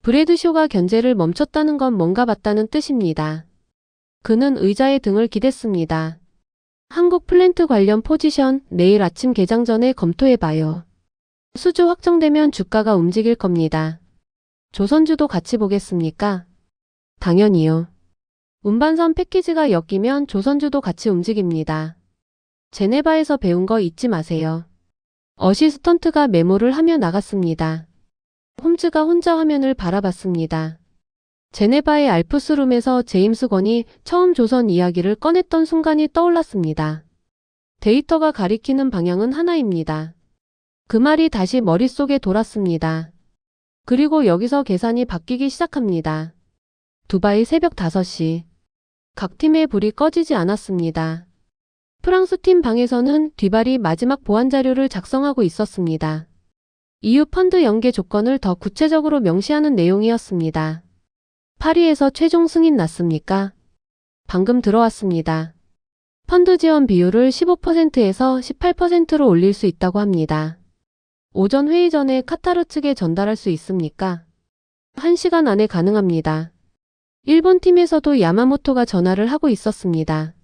브래드쇼가 견제를 멈췄다는 건 뭔가 봤다는 뜻입니다. 그는 의자에 등을 기댔습니다. 한국 플랜트 관련 포지션 내일 아침 개장 전에 검토해봐요. 수주 확정되면 주가가 움직일 겁니다. 조선주도 같이 보겠습니까? 당연히요. 운반선 패키지가 엮이면 조선주도 같이 움직입니다. 제네바에서 배운 거 잊지 마세요. 어시스턴트가 메모를 하며 나갔습니다. 홈즈가 혼자 화면을 바라봤습니다. 제네바의 알프스룸에서 제임스 권이 처음 조선 이야기를 꺼냈던 순간이 떠올랐습니다. 데이터가 가리키는 방향은 하나입니다. 그 말이 다시 머릿속에 돌았습니다. 그리고 여기서 계산이 바뀌기 시작합니다. 두바이 새벽 5시. 각 팀의 불이 꺼지지 않았습니다. 프랑스 팀 방에서는 뒤발이 마지막 보안 자료를 작성하고 있었습니다. EU 펀드 연계 조건을 더 구체적으로 명시하는 내용이었습니다. 파리에서 최종 승인 났습니까? 방금 들어왔습니다. 펀드 지원 비율을 15%에서 18%로 올릴 수 있다고 합니다. 오전 회의 전에 카타르 측에 전달할 수 있습니까? 1시간 안에 가능합니다. 일본 팀에서도 야마모토가 전화를 하고 있었습니다.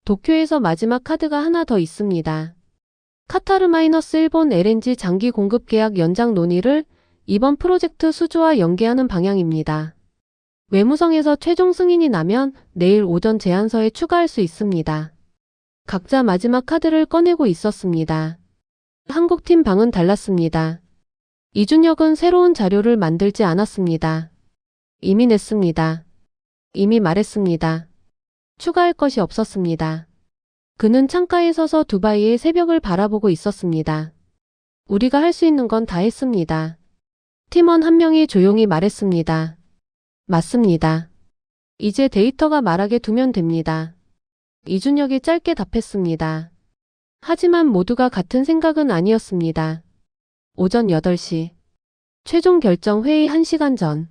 도쿄에서 마지막 카드가 하나 더 있습니다. 카타르-일본 LNG 장기 공급 계약 연장 논의를 이번 프로젝트 수주와 연계하는 방향입니다. 외무성에서 최종 승인이 나면 내일 오전 제안서에 추가할 수 있습니다. 각자 마지막 카드를 꺼내고 있었습니다. 한국팀 방은 달랐습니다. 이준혁은 새로운 자료를 만들지 않았습니다. 이미 냈습니다. 이미 말했습니다. 추가할 것이 없었습니다. 그는 창가에 서서 두바이의 새벽을 바라보고 있었습니다. 우리가 할 수 있는 건 다 했습니다. 팀원 한 명이 조용히 말했습니다. 맞습니다. 이제 데이터가 말하게 두면 됩니다. 이준혁이 짧게 답했습니다. 하지만 모두가 같은 생각은 아니었습니다. 오전 8시. 최종 결정 회의 1시간 전.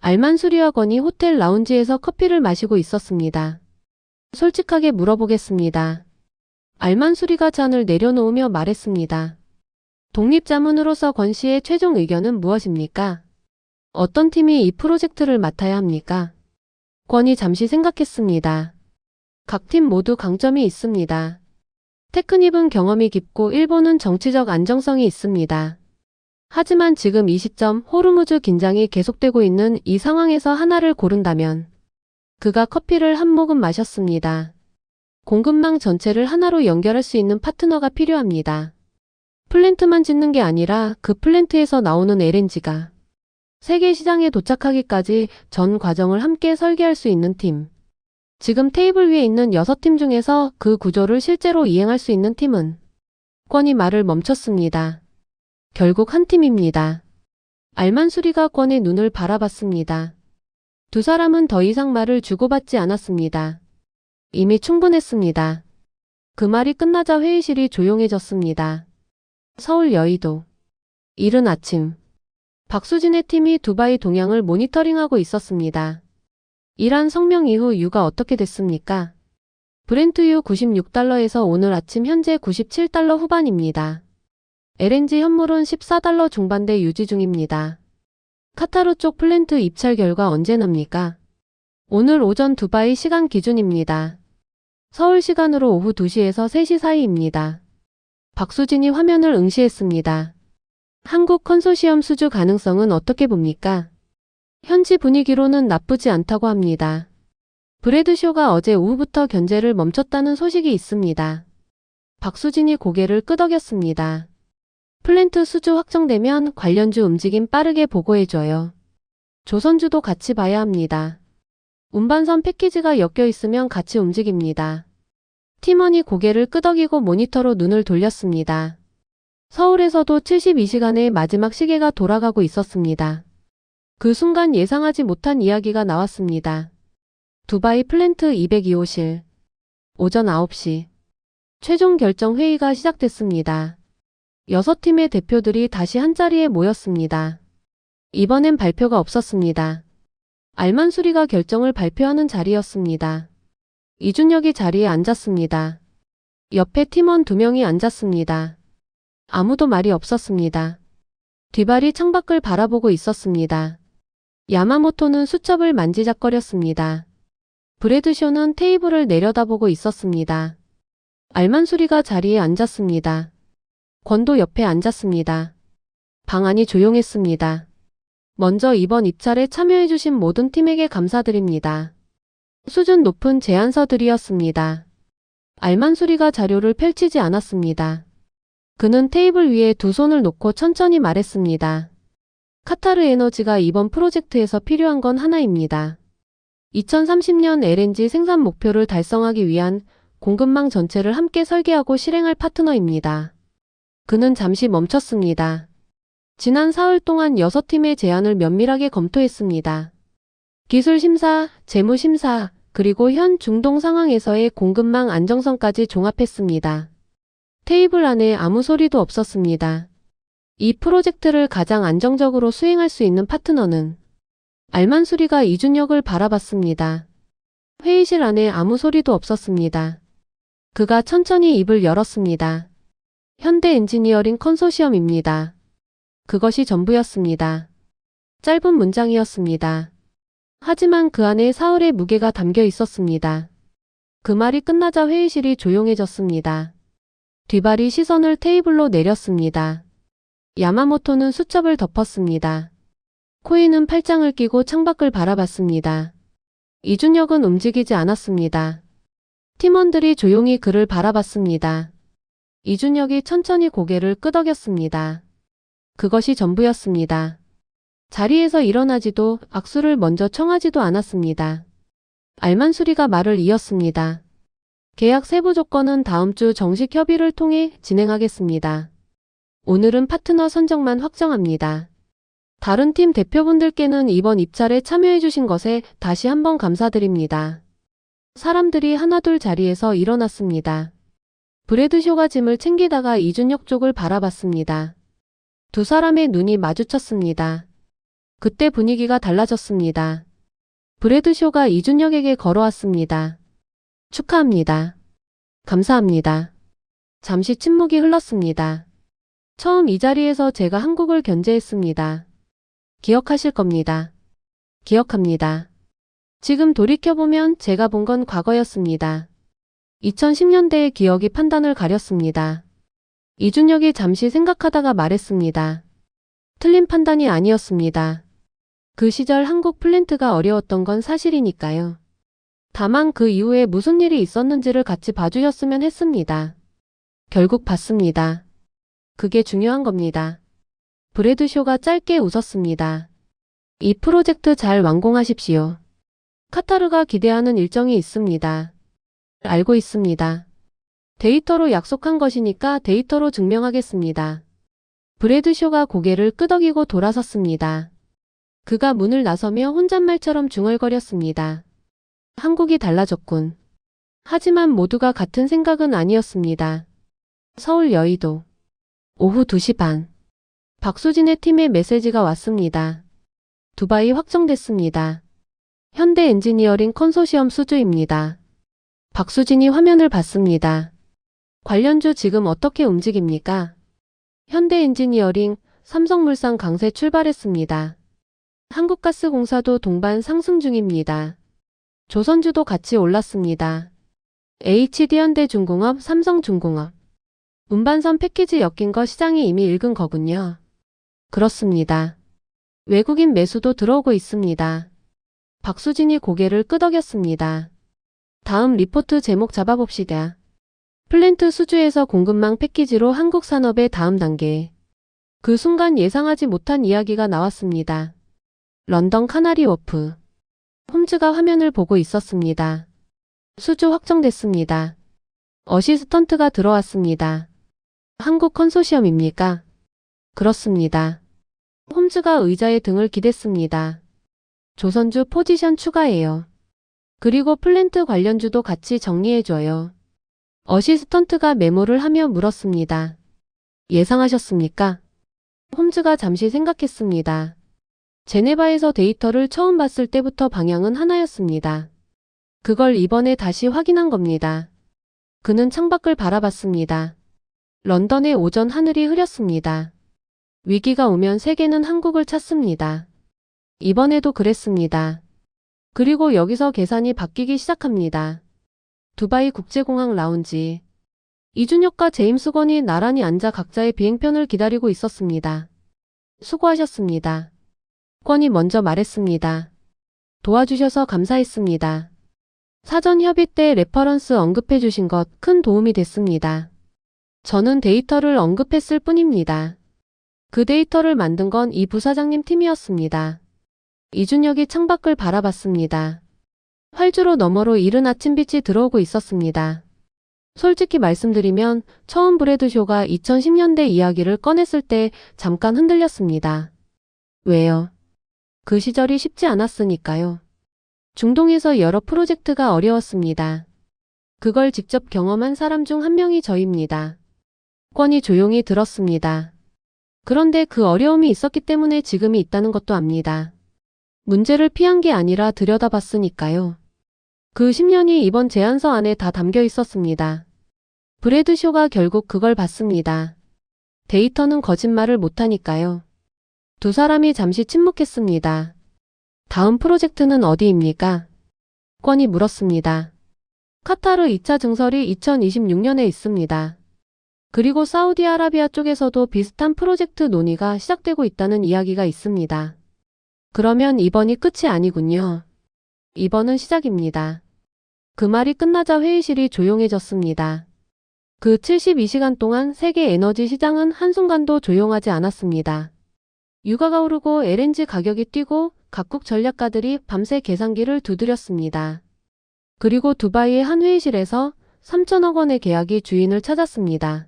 알만수리와 권이 호텔 라운지에서 커피를 마시고 있었습니다. 솔직하게 물어보겠습니다. 알만수리가 잔을 내려놓으며 말했습니다. 독립자문으로서 권 씨의 최종 의견은 무엇입니까? 어떤 팀이 이 프로젝트를 맡아야 합니까? 권이 잠시 생각했습니다. 각 팀 모두 강점이 있습니다. 테크닙은 경험이 깊고 일본은 정치적 안정성이 있습니다. 하지만 지금 이 시점 호르무즈 긴장이 계속되고 있는 이 상황에서 하나를 고른다면 그가 커피를 한 모금 마셨습니다. 공급망 전체를 하나로 연결할 수 있는 파트너가 필요합니다. 플랜트만 짓는 게 아니라 그 플랜트에서 나오는 LNG가 세계 시장에 도착하기까지 전 과정을 함께 설계할 수 있는 팀. 지금 테이블 위에 있는 6팀 중에서 그 구조를 실제로 이행할 수 있는 팀은 권이 말을 멈췄습니다. 결국 한 팀입니다. 알만수리가 권의 눈을 바라봤습니다. 두 사람은 더 이상 말을 주고받지 않았습니다. 이미 충분했습니다. 그 말이 끝나자 회의실이 조용해졌습니다. 서울 여의도. 이른 아침. 박수진의 팀이 두바이 동향을 모니터링하고 있었습니다. 이란 성명 이후 유가 어떻게 됐습니까? 브렌트유 96달러에서 오늘 아침 현재 97달러 후반입니다. LNG 현물은 14달러 중반대 유지 중입니다. 카타르 쪽 플랜트 입찰 결과 언제 납니까? 오늘 오전 두바이 시간 기준입니다. 서울 시간으로 오후 2시에서 3시 사이입니다. 박수진이 화면을 응시했습니다. 한국 컨소시엄 수주 가능성은 어떻게 봅니까? 현지 분위기로는 나쁘지 않다고 합니다. 브래드쇼가 어제 오후부터 견제를 멈췄다는 소식이 있습니다. 박수진이 고개를 끄덕였습니다. 플랜트 수주 확정되면 관련주 움직임 빠르게 보고해줘요. 조선주도 같이 봐야 합니다. 운반선 패키지가 엮여 있으면 같이 움직입니다. 팀원이 고개를 끄덕이고 모니터로 눈을 돌렸습니다. 서울에서도 72시간의 마지막 시계가 돌아가고 있었습니다. 그 순간 예상하지 못한 이야기가 나왔습니다. 두바이 플랜트 202호실. 오전 9시. 최종 결정 회의가 시작됐습니다. 6팀의 대표들이 다시 한자리에 모였습니다. 이번엔 발표가 없었습니다. 알만수리가 결정을 발표하는 자리였습니다. 이준혁이 자리에 앉았습니다. 옆에 팀원 2명이 앉았습니다. 아무도 말이 없었습니다. 뒷발이 창밖을 바라보고 있었습니다. 야마모토는 수첩을 만지작거렸습니다. 브래드쇼는 테이블을 내려다보고 있었습니다. 알만수리가 자리에 앉았습니다. 권도 옆에 앉았습니다. 방 안이 조용했습니다. 먼저 이번 입찰에 참여해주신 모든 팀에게 감사드립니다. 수준 높은 제안서들이었습니다. 알만수리가 자료를 펼치지 않았습니다. 그는 테이블 위에 2손을 놓고 천천히 말했습니다. 카타르 에너지가 이번 프로젝트에서 필요한 건 하나입니다. 2030년 LNG 생산 목표를 달성하기 위한 공급망 전체를 함께 설계하고 실행할 파트너입니다. 그는 잠시 멈췄습니다. 지난 사흘 동안 6팀의 제안을 면밀하게 검토했습니다. 기술심사, 재무심사, 그리고 현 중동 상황에서의 공급망 안정성까지 종합했습니다. 테이블 안에 아무 소리도 없었습니다. 이 프로젝트를 가장 안정적으로 수행할 수 있는 파트너는 알만수리가 이준혁을 바라봤습니다. 회의실 안에 아무 소리도 없었습니다. 그가 천천히 입을 열었습니다. 현대 엔지니어링 컨소시엄입니다. 그것이 전부였습니다. 짧은 문장이었습니다. 하지만 그 안에 사흘의 무게가 담겨 있었습니다. 그 말이 끝나자 회의실이 조용해졌습니다. 뒷발이 시선을 테이블로 내렸습니다. 야마모토는 수첩을 덮었습니다. 코이는 팔짱을 끼고 창밖을 바라봤습니다. 이준혁은 움직이지 않았습니다. 팀원들이 조용히 그를 바라봤습니다. 이준혁이 천천히 고개를 끄덕였습니다. 그것이 전부였습니다. 자리에서 일어나지도 악수를 먼저 청하지도 않았습니다. 알만수리가 말을 이었습니다. 계약 세부 조건은 다음 주 정식 협의를 통해 진행하겠습니다. 오늘은 파트너 선정만 확정합니다. 다른 팀 대표분들께는 이번 입찰에 참여해주신 것에 다시 한번 감사드립니다. 사람들이 하나둘 자리에서 일어났습니다. 브래드쇼가 짐을 챙기다가 이준혁 쪽을 바라봤습니다. 두 사람의 눈이 마주쳤습니다. 그때 분위기가 달라졌습니다. 브래드쇼가 이준혁에게 걸어왔습니다. 축하합니다. 감사합니다. 잠시 침묵이 흘렀습니다. 처음 이 자리에서 제가 한국을 견제했습니다. 기억하실 겁니다. 기억합니다. 지금 돌이켜보면 제가 본 건 과거였습니다. 2010년대의 기억이 판단을 가렸습니다. 이준혁이 잠시 생각하다가 말했습니다. 틀린 판단이 아니었습니다. 그 시절 한국 플랜트가 어려웠던 건 사실이니까요. 다만 그 이후에 무슨 일이 있었는지를 같이 봐주셨으면 했습니다. 결국 봤습니다. 그게 중요한 겁니다. 브래드쇼가 짧게 웃었습니다. 이 프로젝트 잘 완공하십시오. 카타르가 기대하는 일정이 있습니다. 알고 있습니다. 데이터로 약속한 것이니까 데이터로 증명하겠습니다. 브래드쇼가 고개를 끄덕이고 돌아섰습니다. 그가 문을 나서며 혼잣말처럼 중얼거렸습니다. 한국이 달라졌군. 하지만 모두가 같은 생각은 아니었습니다. 서울 여의도. 오후 2시 반. 박수진의 팀에 메시지가 왔습니다. 두바이 확정됐습니다. 현대 엔지니어링 컨소시엄 수주입니다. 박수진이 화면을 봤습니다. 관련주 지금 어떻게 움직입니까? 현대 엔지니어링, 삼성물산 강세 출발했습니다. 한국가스공사도 동반 상승 중입니다. 조선주도 같이 올랐습니다. HD현대중공업, 삼성중공업. 운반선 패키지 엮인 거 시장이 이미 읽은 거군요. 그렇습니다. 외국인 매수도 들어오고 있습니다. 박수진이 고개를 끄덕였습니다. 다음 리포트 제목 잡아봅시다. 플랜트 수주에서 공급망 패키지로 한국 산업의 다음 단계. 그 순간 예상하지 못한 이야기가 나왔습니다. 런던 카나리 워프. 홈즈가 화면을 보고 있었습니다. 수주 확정됐습니다. 어시스턴트가 들어왔습니다. 한국 컨소시엄입니까? 그렇습니다. 홈즈가 의자에 등을 기댔습니다. 조선주 포지션 추가해요. 그리고 플랜트 관련주도 같이 정리해줘요. 어시스턴트가 메모를 하며 물었습니다. 예상하셨습니까? 홈즈가 잠시 생각했습니다. 제네바에서 데이터를 처음 봤을 때부터 방향은 하나였습니다. 그걸 이번에 다시 확인한 겁니다. 그는 창밖을 바라봤습니다. 런던의 오전 하늘이 흐렸습니다. 위기가 오면 세계는 한국을 찾습니다. 이번에도 그랬습니다. 그리고 여기서 계산이 바뀌기 시작합니다. 두바이 국제공항 라운지. 이준혁과 제임스 권이 나란히 앉아 각자의 비행편을 기다리고 있었습니다. 수고하셨습니다. 권이 먼저 말했습니다. 도와주셔서 감사했습니다. 사전 협의 때 레퍼런스 언급해 주신 것 큰 도움이 됐습니다. 저는 데이터를 언급했을 뿐입니다. 그 데이터를 만든 건 이 부사장님 팀이었습니다. 이준혁이 창밖을 바라봤습니다. 활주로 너머로 이른 아침빛이 들어오고 있었습니다. 솔직히 말씀드리면 처음 브래드쇼가 2010년대 이야기를 꺼냈을 때 잠깐 흔들렸습니다. 왜요? 그 시절이 쉽지 않았으니까요. 중동에서 여러 프로젝트가 어려웠습니다. 그걸 직접 경험한 사람 중 한 명이 저입니다. 권이 조용히 들었습니다. 그런데 그 어려움이 있었기 때문에 지금이 있다는 것도 압니다. 문제를 피한 게 아니라 들여다봤으니까요. 그 10년이 이번 제안서 안에 다 담겨 있었습니다. 브래드쇼가 결국 그걸 봤습니다. 데이터는 거짓말을 못하니까요. 두 사람이 잠시 침묵했습니다. 다음 프로젝트는 어디입니까? 권이 물었습니다. 카타르 2차 증설이 2026년에 있습니다. 그리고 사우디아라비아 쪽에서도 비슷한 프로젝트 논의가 시작되고 있다는 이야기가 있습니다. 그러면 이번이 끝이 아니군요. 이번은 시작입니다. 그 말이 끝나자 회의실이 조용해졌습니다. 그 72시간 동안 세계 에너지 시장은 한순간도 조용하지 않았습니다. 유가가 오르고 LNG 가격이 뛰고 각국 전략가들이 밤새 계산기를 두드렸습니다. 그리고 두바이의 한 회의실에서 3천억 원의 계약이 주인을 찾았습니다.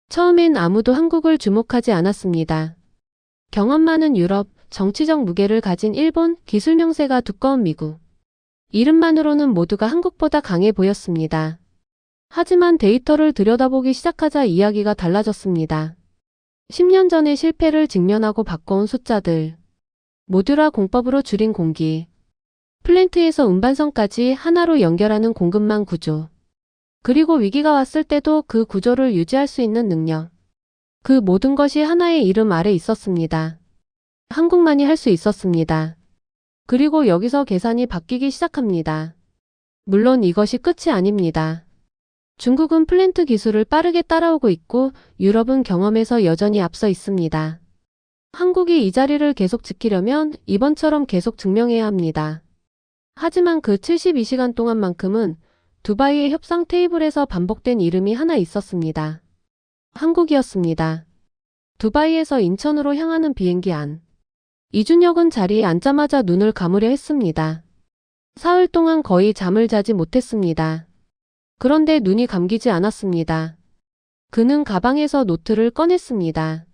처음엔 아무도 한국을 주목하지 않았습니다. 경험 많은 유럽, 정치적 무게를 가진 일본, 기술 명세가 두꺼운 미국. 이름만으로는 모두가 한국보다 강해 보였습니다. 하지만 데이터를 들여다보기 시작하자 이야기가 달라졌습니다. 10년 전의 실패를 직면하고 바꿔온 숫자들. 모듈화 공법으로 줄인 공기. 플랜트에서 운반선까지 하나로 연결하는 공급망 구조. 그리고 위기가 왔을 때도 그 구조를 유지할 수 있는 능력. 그 모든 것이 하나의 이름 아래 있었습니다. 한국만이 할 수 있었습니다. 그리고 여기서 계산이 바뀌기 시작합니다. 물론 이것이 끝이 아닙니다. 중국은 플랜트 기술을 빠르게 따라오고 있고 유럽은 경험에서 여전히 앞서 있습니다. 한국이 이 자리를 계속 지키려면 이번처럼 계속 증명해야 합니다. 하지만 그 72시간 동안만큼은 두바이의 협상 테이블에서 반복된 이름이 하나 있었습니다. 한국이었습니다. 두바이에서 인천으로 향하는 비행기 안. 이준혁은 자리에 앉자마자 눈을 감으려 했습니다. 사흘 동안 거의 잠을 자지 못했습니다. 그런데 눈이 감기지 않았습니다. 그는 가방에서 노트를 꺼냈습니다.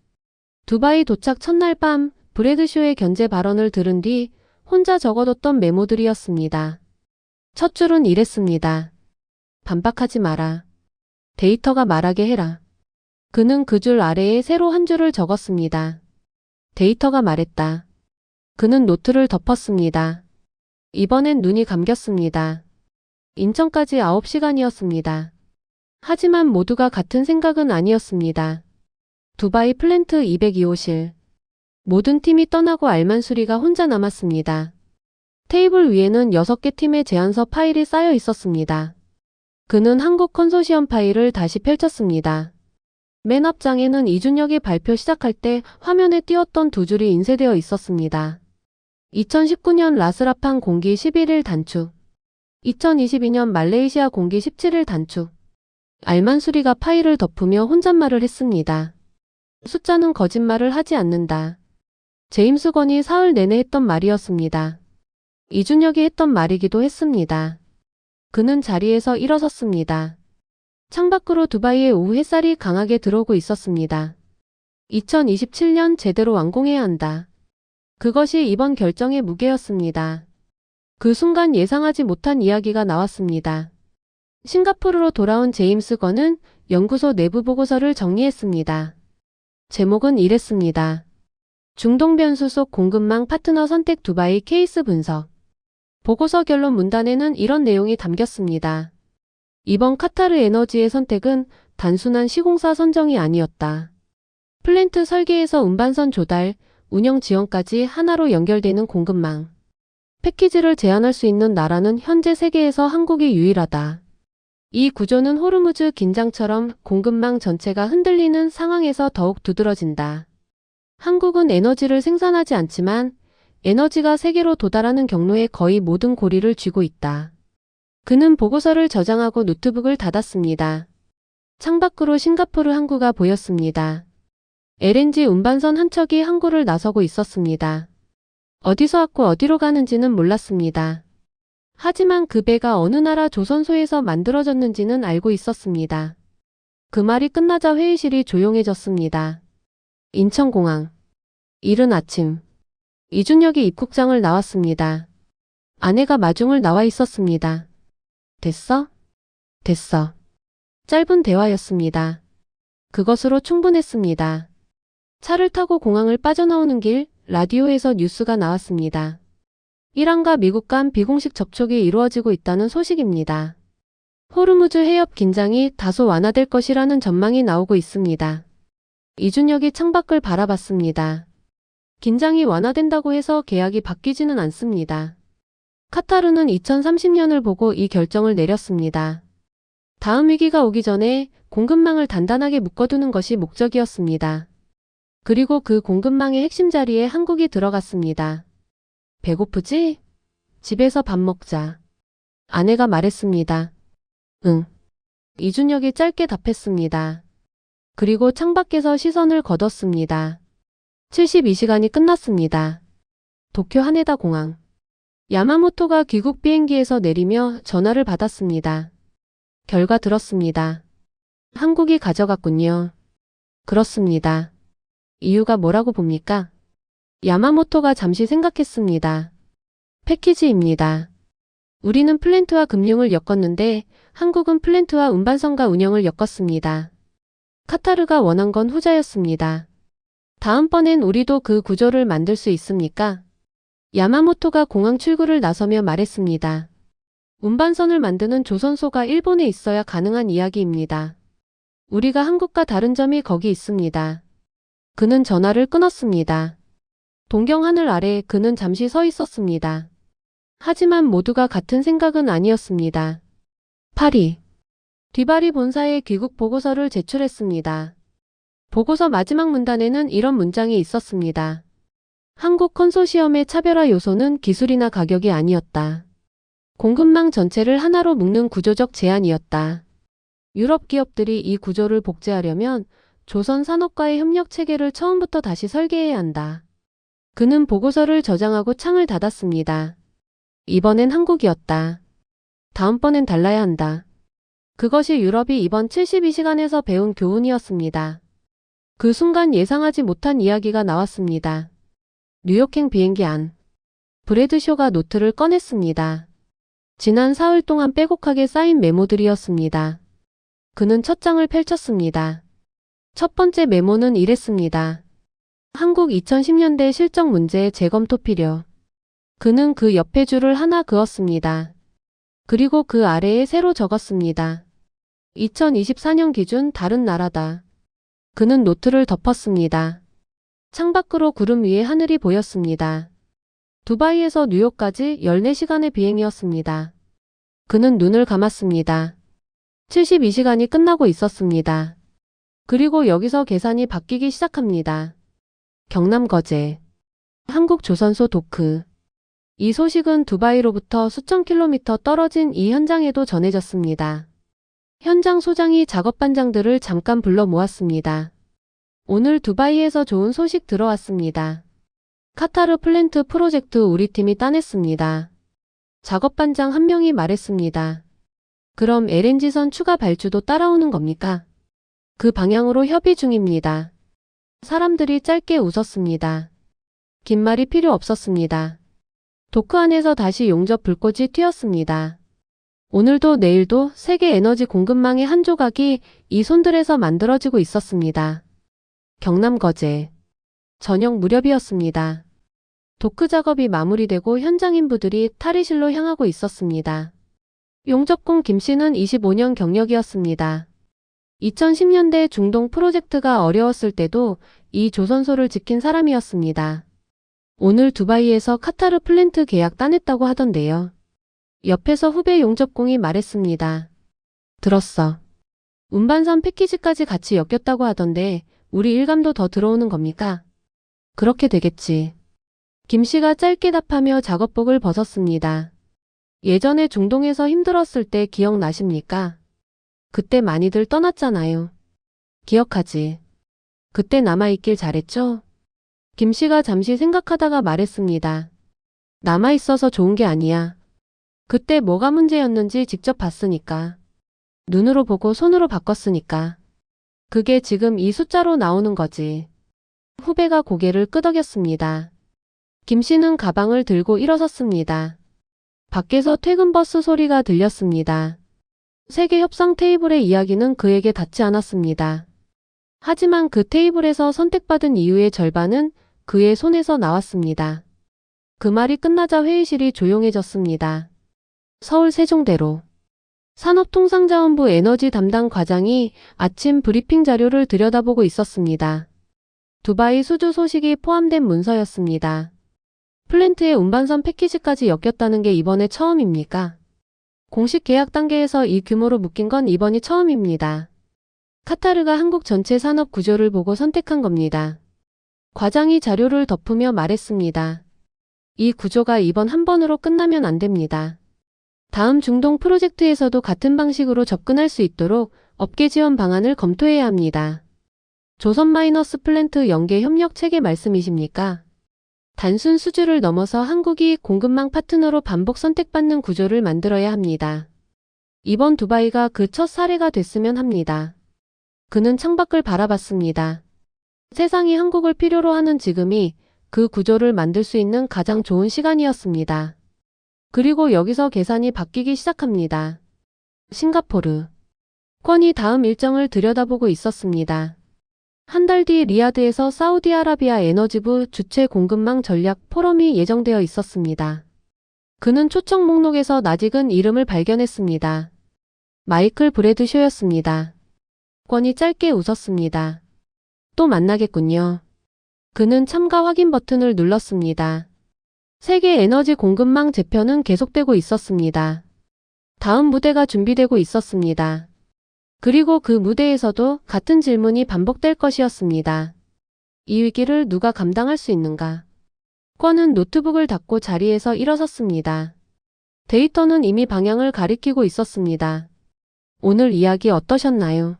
두바이 도착 첫날 밤 브래드쇼의 견제 발언을 들은 뒤 혼자 적어뒀던 메모들이었습니다. 첫 줄은 이랬습니다. 반박하지 마라. 데이터가 말하게 해라. 그는 그 줄 아래에 새로 한 줄을 적었습니다. 데이터가 말했다. 그는 노트를 덮었습니다. 이번엔 눈이 감겼습니다. 인천까지 9시간이었습니다. 하지만 모두가 같은 생각은 아니었습니다. 두바이 플랜트 202호실. 모든 팀이 떠나고 알만수리가 혼자 남았습니다. 테이블 위에는 6개 팀의 제안서 파일이 쌓여 있었습니다. 그는 한국 컨소시엄 파일을 다시 펼쳤습니다. 맨 앞장에는 이준혁이 발표 시작할 때 화면에 띄었던 두 줄이 인쇄되어 있었습니다. 2019년 라스라판 공기 11일 단축. 2022년 말레이시아 공기 17일 단축. 알만수리가 파일을 덮으며 혼잣말을 했습니다. 숫자는 거짓말을 하지 않는다. 제임스 권이 사흘 내내 했던 말이었습니다. 이준혁이 했던 말이기도 했습니다. 그는 자리에서 일어섰습니다. 창밖으로 두바이의 오후 햇살이 강하게 들어오고 있었습니다. 2027년 제대로 완공해야 한다. 그것이 이번 결정의 무게였습니다. 그 순간 예상하지 못한 이야기가 나왔습니다. 싱가포르로 돌아온 제임스 건은 연구소 내부 보고서를 정리했습니다. 제목은 이랬습니다. 중동 변수 속 공급망 파트너 선택 두바이 케이스 분석. 보고서 결론 문단에는 이런 내용이 담겼습니다. 이번 카타르 에너지의 선택은 단순한 시공사 선정이 아니었다. 플랜트 설계에서 운반선 조달, 운영 지원까지 하나로 연결되는 공급망. 패키지를 제안할 수 있는 나라는 현재 세계에서 한국이 유일하다. 이 구조는 호르무즈 긴장처럼 공급망 전체가 흔들리는 상황에서 더욱 두드러진다. 한국은 에너지를 생산하지 않지만 에너지가 세계로 도달하는 경로에 거의 모든 고리를 쥐고 있다. 그는 보고서를 저장하고 노트북을 닫았습니다. 창밖으로 싱가포르 항구가 보였습니다. LNG 운반선 한 척이 항구를 나서고 있었습니다. 어디서 왔고 어디로 가는지는 몰랐습니다. 하지만 그 배가 어느 나라 조선소에서 만들어졌는지는 알고 있었습니다. 그 말이 끝나자 회의실이 조용해졌습니다. 인천공항. 이른 아침. 이준혁이 입국장을 나왔습니다. 아내가 마중을 나와 있었습니다. 됐어? 됐어. 짧은 대화였습니다. 그것으로 충분했습니다. 차를 타고 공항을 빠져나오는 길, 라디오에서 뉴스가 나왔습니다. 이란과 미국 간 비공식 접촉이 이루어지고 있다는 소식입니다. 호르무즈 해협 긴장이 다소 완화될 것이라는 전망이 나오고 있습니다. 이준혁이 창밖을 바라봤습니다. 긴장이 완화된다고 해서 계약이 바뀌지는 않습니다. 카타르는 2030년을 보고 이 결정을 내렸습니다. 다음 위기가 오기 전에 공급망을 단단하게 묶어두는 것이 목적이었습니다. 그리고 그 공급망의 핵심 자리에 한국이 들어갔습니다. 배고프지? 집에서 밥 먹자. 아내가 말했습니다. 응. 이준혁이 짧게 답했습니다. 그리고 창밖에서 시선을 거뒀습니다. 72시간이 끝났습니다. 도쿄 하네다 공항. 야마모토가 귀국 비행기에서 내리며 전화를 받았습니다. 결과 들었습니다. 한국이 가져갔군요. 그렇습니다. 이유가 뭐라고 봅니까? 야마모토가 잠시 생각했습니다. 패키지입니다. 우리는 플랜트와 금융을 엮었는데 한국은 플랜트와 운반선과 운영을 엮었습니다. 카타르가 원한 건 후자였습니다. 다음번엔 우리도 그 구조를 만들 수 있습니까? 야마모토가 공항 출구를 나서며 말했습니다. 운반선을 만드는 조선소가 일본에 있어야 가능한 이야기입니다. 우리가 한국과 다른 점이 거기 있습니다. 그는 전화를 끊었습니다. 동경 하늘 아래 그는 잠시 서 있었습니다. 하지만 모두가 같은 생각은 아니었습니다. 파리. 뒤바리 본사에 귀국 보고서를 제출했습니다. 보고서 마지막 문단에는 이런 문장이 있었습니다. 한국 컨소시엄의 차별화 요소는 기술이나 가격이 아니었다. 공급망 전체를 하나로 묶는 구조적 제안이었다. 유럽 기업들이 이 구조를 복제하려면 조선 산업과의 협력 체계를 처음부터 다시 설계해야 한다. 그는 보고서를 저장하고 창을 닫았습니다. 이번엔 한국이었다. 다음번엔 달라야 한다. 그것이 유럽이 이번 72시간에서 배운 교훈이었습니다. 그 순간 예상하지 못한 이야기가 나왔습니다. 뉴욕행 비행기 안. 브래드 쇼가 노트를 꺼냈습니다. 지난 사흘 동안 빼곡하게 쌓인 메모들이었습니다. 그는 첫 장을 펼쳤습니다. 첫 번째 메모는 이랬습니다. 한국 2010년대 실적 문제 재검토 필요. 그는 그 옆에 줄을 하나 그었습니다. 그리고 그 아래에 새로 적었습니다. 2024년 기준 다른 나라다. 그는 노트를 덮었습니다. 창밖으로 구름 위에 하늘이 보였습니다. 두바이에서 뉴욕까지 14시간의 비행이었습니다. 그는 눈을 감았습니다. 72시간이 끝나고 있었습니다. 그리고 여기서 계산이 바뀌기 시작합니다. 경남 거제. 한국 조선소 도크. 이 소식은 두바이로부터 수천 킬로미터 떨어진 이 현장에도 전해졌습니다. 현장 소장이 작업반장들을 잠깐 불러 모았습니다. 오늘 두바이에서 좋은 소식 들어왔습니다. 카타르 플랜트 프로젝트 우리 팀이 따냈습니다. 작업반장 한 명이 말했습니다. 그럼 LNG선 추가 발주도 따라오는 겁니까? 그 방향으로 협의 중입니다. 사람들이 짧게 웃었습니다. 긴 말이 필요 없었습니다. 도크 안에서 다시 용접 불꽃이 튀었습니다. 오늘도 내일도 세계 에너지 공급망의 한 조각이 이 손들에서 만들어지고 있었습니다. 경남 거제. 저녁 무렵이었습니다. 도크 작업이 마무리되고 현장 인부들이 탈의실로 향하고 있었습니다. 용접공 김씨는 25년 경력이었습니다. 2010년대 중동 프로젝트가 어려웠을 때도 이 조선소를 지킨 사람이었습니다. 오늘 두바이에서 카타르 플랜트 계약 따냈다고 하던데요. 옆에서 후배 용접공이 말했습니다. 들었어. 운반선 패키지까지 같이 엮였다고 하던데 우리 일감도 더 들어오는 겁니까? 그렇게 되겠지. 김씨가 짧게 답하며 작업복을 벗었습니다. 예전에 중동에서 힘들었을 때 기억나십니까? 그때 많이들 떠났잖아요. 기억하지. 그때 남아있길 잘했죠? 김씨가 잠시 생각하다가 말했습니다. 남아있어서 좋은 게 아니야. 그때 뭐가 문제였는지 직접 봤으니까. 눈으로 보고 손으로 바꿨으니까. 그게 지금 이 숫자로 나오는 거지. 후배가 고개를 끄덕였습니다. 김씨는 가방을 들고 일어섰습니다. 밖에서 퇴근버스 소리가 들렸습니다. 세계 협상 테이블의 이야기는 그에게 닿지 않았습니다. 하지만 그 테이블에서 선택받은 이유의 절반은 그의 손에서 나왔습니다. 그 말이 끝나자 회의실이 조용해졌습니다. 서울 세종대로. 산업통상자원부 에너지 담당 과장이 아침 브리핑 자료를 들여다보고 있었습니다. 두바이 수주 소식이 포함된 문서였습니다. 플랜트의 운반선 패키지까지 엮였다는 게 이번에 처음입니까? 공식 계약 단계에서 이 규모로 묶인 건 이번이 처음입니다. 카타르가 한국 전체 산업 구조를 보고 선택한 겁니다. 과장이 자료를 덮으며 말했습니다. 이 구조가 이번 한 번으로 끝나면 안 됩니다. 다음 중동 프로젝트에서도 같은 방식으로 접근할 수 있도록 업계 지원 방안을 검토해야 합니다. 조선 마이너스 플랜트 연계 협력 체계 말씀이십니까? 단순 수주를 넘어서 한국이 공급망 파트너로 반복 선택받는 구조를 만들어야 합니다. 이번 두바이가 그 첫 사례가 됐으면 합니다. 그는 창밖을 바라봤습니다. 세상이 한국을 필요로 하는 지금이 그 구조를 만들 수 있는 가장 좋은 시간이었습니다. 그리고 여기서 계산이 바뀌기 시작합니다. 싱가포르. 권이 다음 일정을 들여다보고 있었습니다. 한 달 뒤 리야드에서 사우디아라비아 에너지부 주최 공급망 전략 포럼이 예정되어 있었습니다. 그는 초청 목록에서 낯익은 이름을 발견했습니다. 마이클 브래드쇼였습니다. 권이 짧게 웃었습니다. 또 만나겠군요. 그는 참가 확인 버튼을 눌렀습니다. 세계 에너지 공급망 재편은 계속되고 있었습니다. 다음 무대가 준비되고 있었습니다. 그리고 그 무대에서도 같은 질문이 반복될 것이었습니다. 이 위기를 누가 감당할 수 있는가? 권은 노트북을 닫고 자리에서 일어섰습니다. 데이터는 이미 방향을 가리키고 있었습니다. 오늘 이야기 어떠셨나요?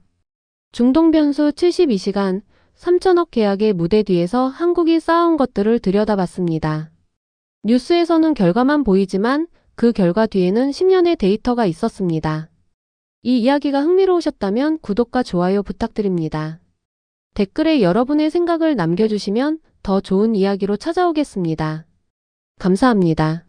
중동 변수 72시간, 3천억 계약의 무대 뒤에서 한국이 쌓아온 것들을 들여다봤습니다. 뉴스에서는 결과만 보이지만 그 결과 뒤에는 10년의 데이터가 있었습니다. 이 이야기가 흥미로우셨다면 구독과 좋아요 부탁드립니다. 댓글에 여러분의 생각을 남겨주시면 더 좋은 이야기로 찾아오겠습니다. 감사합니다.